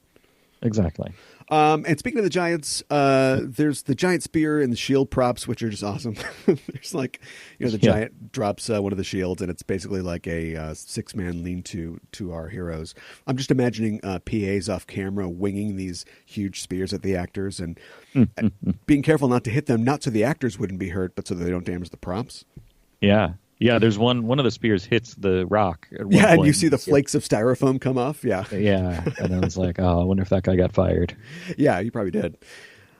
Exactly. And speaking of the giants, there's the giant spear and the shield props, which are just awesome. There's like, the giant drops one of the shields, and it's basically like a 6-man lean-to to our heroes. I'm just imagining PAs off camera winging these huge spears at the actors and being careful not to hit them, not so the actors wouldn't be hurt, but so they don't damage the props. Yeah. Yeah, there's one of the spears hits the rock at one point. And you see the flakes of styrofoam come off. Yeah. Yeah, and I was like, oh, I wonder if that guy got fired. Yeah, you probably did.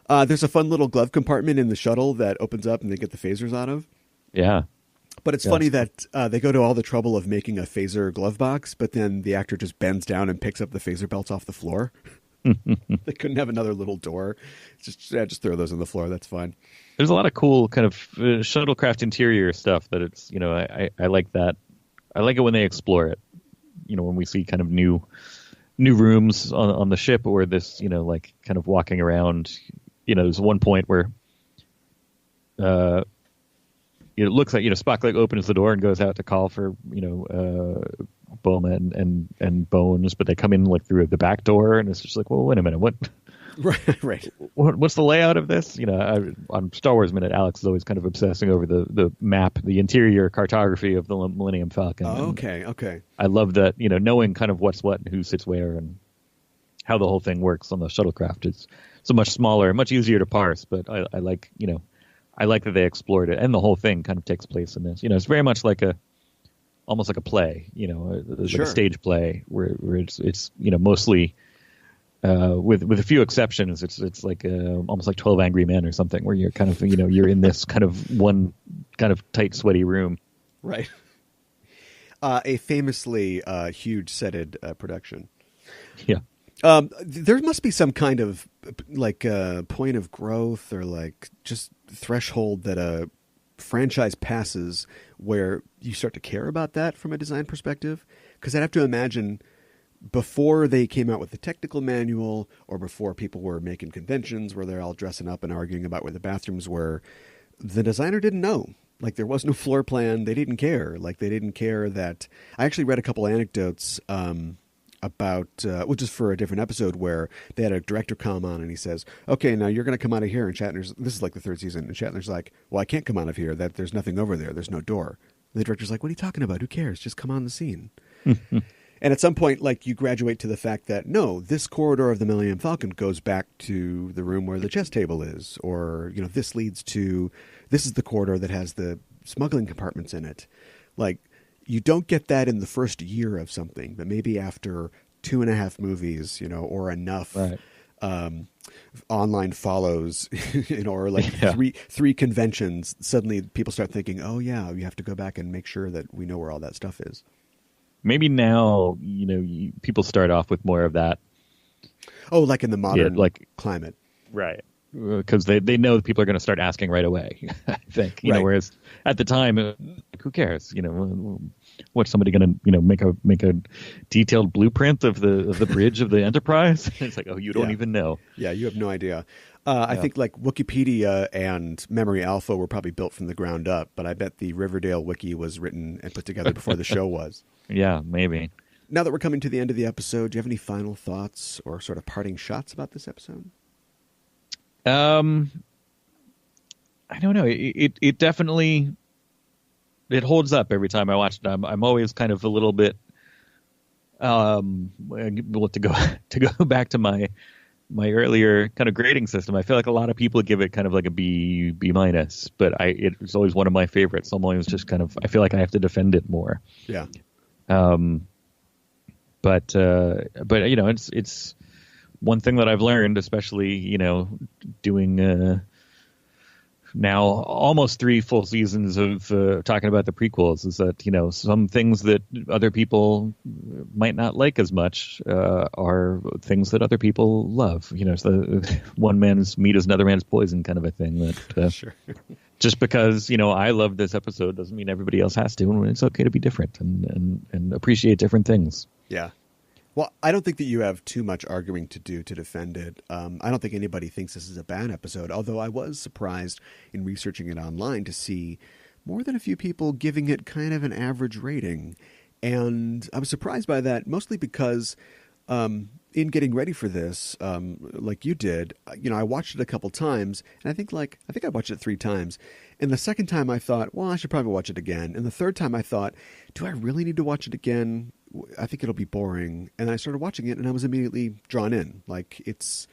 There's a fun little glove compartment in the shuttle that opens up and they get the phasers out of. Yeah. But it's funny that they go to all the trouble of making a phaser glove box, but then the actor just bends down and picks up the phaser belts off the floor. They couldn't have another little door. Just throw those on the floor. That's fine. There's a lot of cool kind of shuttlecraft interior stuff that it's, I like that. I like it when they explore it. When we see kind of new rooms on the ship, or this, like kind of walking around. There's one point where it looks like, Spock like opens the door and goes out to call for, Bowman and Bones, but they come in like through the back door, and it's just like, well, wait a minute, what? Right. What's the layout of this? On Star Wars Minute, Alex is always kind of obsessing over the map, the interior cartography of the Millennium Falcon. Oh, okay. I love that, knowing kind of what's what and who sits where and how the whole thing works on the shuttlecraft. It's so much smaller and much easier to parse, but I like, I like that they explored it, and the whole thing kind of takes place in this. It's very much like almost like a play, like a stage play where it's mostly. With a few exceptions, it's like almost like 12 Angry Men or something, where you're kind of you're in this kind of one kind of tight, sweaty room. Right. A famously huge setted production. Yeah. There must be some kind of like point of growth or like just threshold that a franchise passes where you start to care about that from a design perspective. Because I'd have to imagine, before they came out with the technical manual, or before people were making conventions where they're all dressing up and arguing about where the bathrooms were, the designer didn't know. Like, there was no floor plan. They didn't care. Like, they didn't care that... I actually read a couple anecdotes about, which is for a different episode, where they had a director come on and he says, okay, now you're going to come out of here. And Shatner's... This is like the third season. And Shatner's like, well, I can't come out of here. There's nothing over there. There's no door. And the director's like, what are you talking about? Who cares? Just come on the scene. And at some point, like, you graduate to the fact that, no, this corridor of the Millennium Falcon goes back to the room where the chess table is. Or, this leads to, this is the corridor that has the smuggling compartments in it. Like, you don't get that in the first year of something, but maybe after 2.5 movies, or enough online follows, or like three conventions, suddenly people start thinking, oh, yeah, you have to go back and make sure that we know where all that stuff is. Maybe now, people start off with more of that. Oh, like in the modern climate. Right. because they know that people are going to start asking right away. I think, you know, whereas at the time, who cares? You know, what's somebody going to, you know, make a detailed blueprint of the bridge of the Enterprise? It's like, oh, you don't even know. Yeah, you have no idea. I think like Wikipedia and Memory Alpha were probably built from the ground up, but I bet the Riverdale wiki was written and put together before the show was. Yeah, maybe. Now that we're coming to the end of the episode, do you have any final thoughts or sort of parting shots about this episode? I don't know. It definitely holds up every time I watch it. I'm always kind of a little bit to go back to my earlier kind of grading system. I feel like a lot of people give it kind of like a B minus, but it's always one of my favorites. I'm always just kind of, I feel like I have to defend it more. Yeah. But you know, it's one thing that I've learned, especially, you know, doing now almost 3 full seasons of talking about the prequels, is that, you know, some things that other people might not like as much are things that other people love. You know, it's the one man's meat is another man's poison kind of a thing. That sure. Just because, you know, I love this episode doesn't mean everybody else has to, and it's okay to be different and appreciate different things. Yeah. Well, I don't think that you have too much arguing to do to defend it. I don't think anybody thinks this is a bad episode, although I was surprised in researching it online to see more than a few people giving it kind of an average rating. And I was surprised by that, mostly because in getting ready for this, like you did, you know, I watched it a couple times, and I think I watched it 3 times. And the second time I thought, well, I should probably watch it again. And the third time I thought, do I really need to watch it again? I think it'll be boring. And I started watching it, and I was immediately drawn in. Like, it's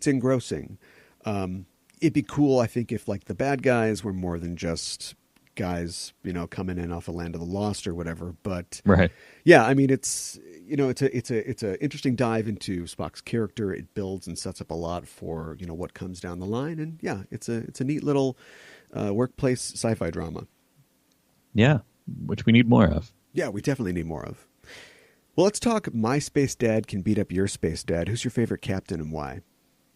engrossing. It'd be cool, I think, if like the bad guys were more than just guys, you know, coming in off the land of the lost or whatever. But right. Yeah, I mean, it's, you know, it's a interesting dive into Spock's character. It builds and sets up a lot for, you know, what comes down the line. And yeah, it's a neat little workplace sci-fi drama. Yeah, which we need more of. Yeah, we definitely need more of. Well, let's talk My Space Dad Can Beat Up Your Space Dad. Who's your favorite captain and why?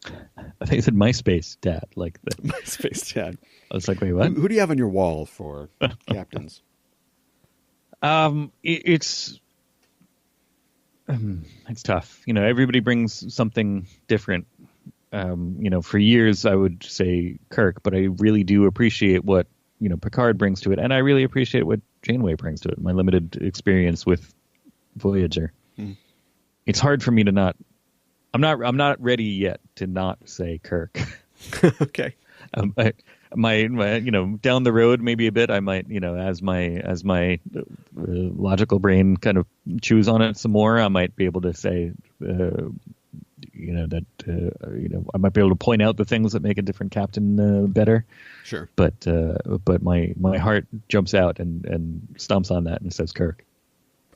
I think you said My Space Dad. Like the My Space Dad. I was like, wait, what? Who do you have on your wall for captains? It's tough. You know, everybody brings something different. You know, for years I would say Kirk, but I really do appreciate what, you know, Picard brings to it, and I really appreciate what Janeway brings to it. My limited experience with Voyager. It's hard for me to not. I'm not ready yet to not say Kirk. Okay. My you know, down the road maybe a bit I might, you know, as my logical brain kind of chews on it some more, I might be able to say you know, that you know, I might be able to point out the things that make a different captain better. Sure. But my heart jumps out and stomps on that and says Kirk.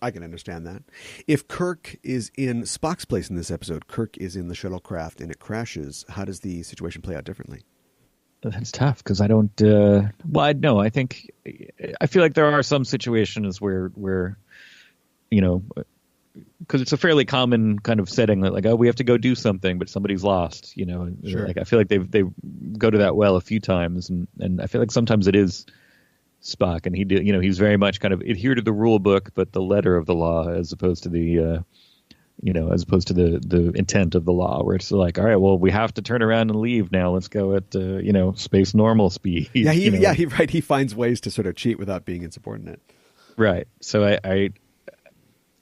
I can understand that. If Kirk is in Spock's place in this episode, Kirk is in the shuttlecraft and it crashes, how does the situation play out differently? That's tough because I don't. Well, I think I feel like there are some situations where you know, because it's a fairly common kind of setting that, like, oh, we have to go do something, but somebody's lost. You know, sure. Like I feel like they go to that well a few times, and I feel like sometimes it is Spock, and he did, you know, he's very much kind of adhere to the rule book, but the letter of the law, as opposed to the the intent of the law, where it's like, all right, well, we have to turn around and leave now. Let's go at you know, space normal speed. Yeah, he finds ways to sort of cheat without being insubordinate. Right. So I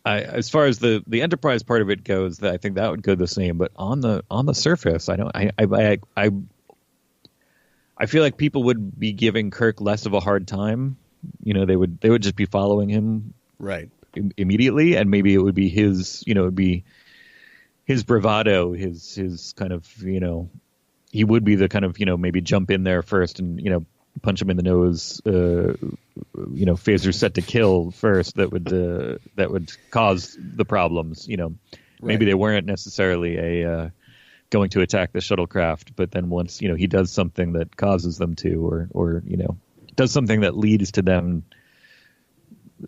as far as the Enterprise part of it goes, I think that would go the same. But on the surface, I feel like people would be giving Kirk less of a hard time. You know, they would just be following him right immediately, and maybe it would be his, you know, it'd be his bravado, his kind of, you know, he would be the kind of, you know, maybe jump in there first and, you know, punch him in the nose, you know, phaser set to kill first. That would cause the problems. You know, maybe they weren't necessarily going to attack the shuttlecraft, but then once, you know, he does something that causes them to, or you know, does something that leads to them,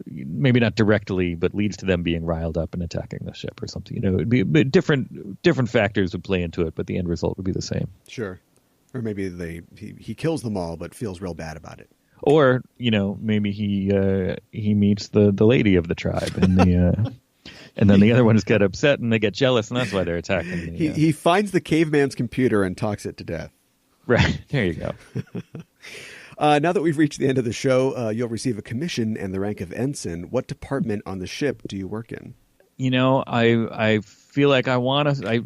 maybe not directly, but leads to them being riled up and attacking the ship or something. You know, it'd be different factors would play into it, but the end result would be the same. Sure. Or maybe he kills them all, but feels real bad about it. Or, maybe he meets the lady of the tribe, and and then the other ones get upset and they get jealous, and that's why they're attacking. He finds the caveman's computer and talks it to death. Right. There you go. Now that we've reached the end of the show, you'll receive a commission and the rank of ensign. What department on the ship do you work in? I feel like I want to. I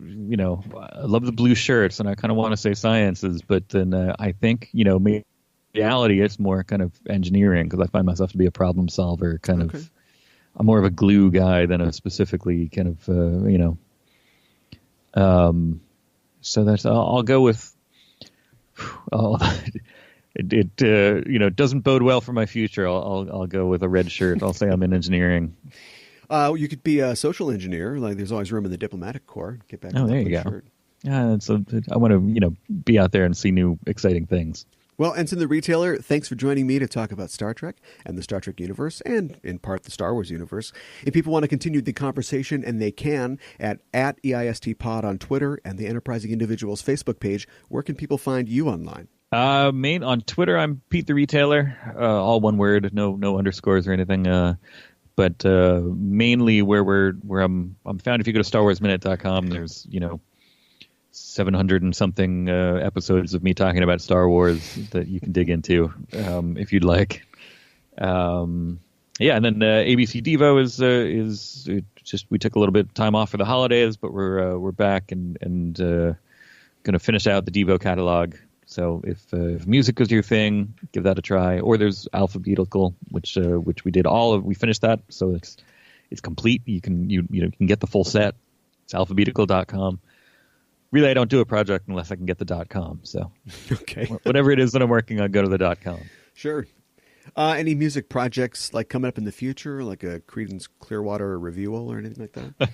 love the blue shirts, and I kind of want to say sciences, but then I think reality it's more kind of engineering, because I find myself to be a problem solver. I'm more of a glue guy than a specifically kind of So that's I'll go with. It doesn't bode well for my future. I'll go with a red shirt. I'll say I'm in engineering. You could be a social engineer. Like, there's always room in the diplomatic corps. Get back to that there you go. shirt. Yeah, so I want to be out there and see new exciting things. Well, Ensign the Retailer, thanks for joining me to talk about Star Trek and the Star Trek universe, and in part the Star Wars universe. If people want to continue the conversation, and they can, at EISTPod on Twitter and the Enterprising Individuals Facebook page, where can people find you online? On Twitter, I'm Pete the Retailer, all one word, no underscores or anything. But mainly where I'm found. If you go to StarWarsMinute.com, there's 700 and something episodes of me talking about Star Wars that you can dig into if you'd like. And then ABCDevo is just, we took a little bit of time off for the holidays, but we're back and going to finish out the Devo catalog. So if music is your thing, give that a try. Or there's Alphabetical, which we did we finished that, so it's complete. You can get the full set. It's alphabetical.com. Really, I don't do a project unless I can get the .com. So, okay, whatever it is that I'm working on, go to the .com. Sure. Any music projects like coming up in the future, like a Creedence Clearwater reviewal or anything like that?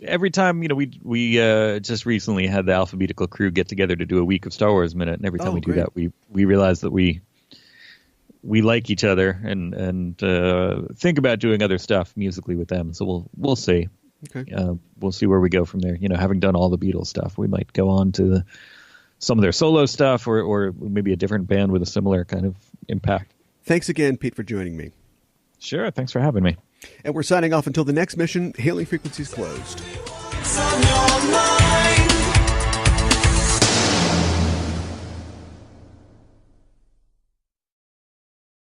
Every time we just recently had the Alphabetical crew get together to do a week of Star Wars Minute, and every time do that, we realize that we like each other and think about doing other stuff musically with them. So we'll see. Okay. We'll see where we go from there. Having done all the Beatles stuff, we might go on to some of their solo stuff, or maybe a different band with a similar kind of impact. Thanks again, Pete, for joining me. Sure. Thanks for having me. And we're signing off until the next mission. Hailing frequencies closed. It's on your mind.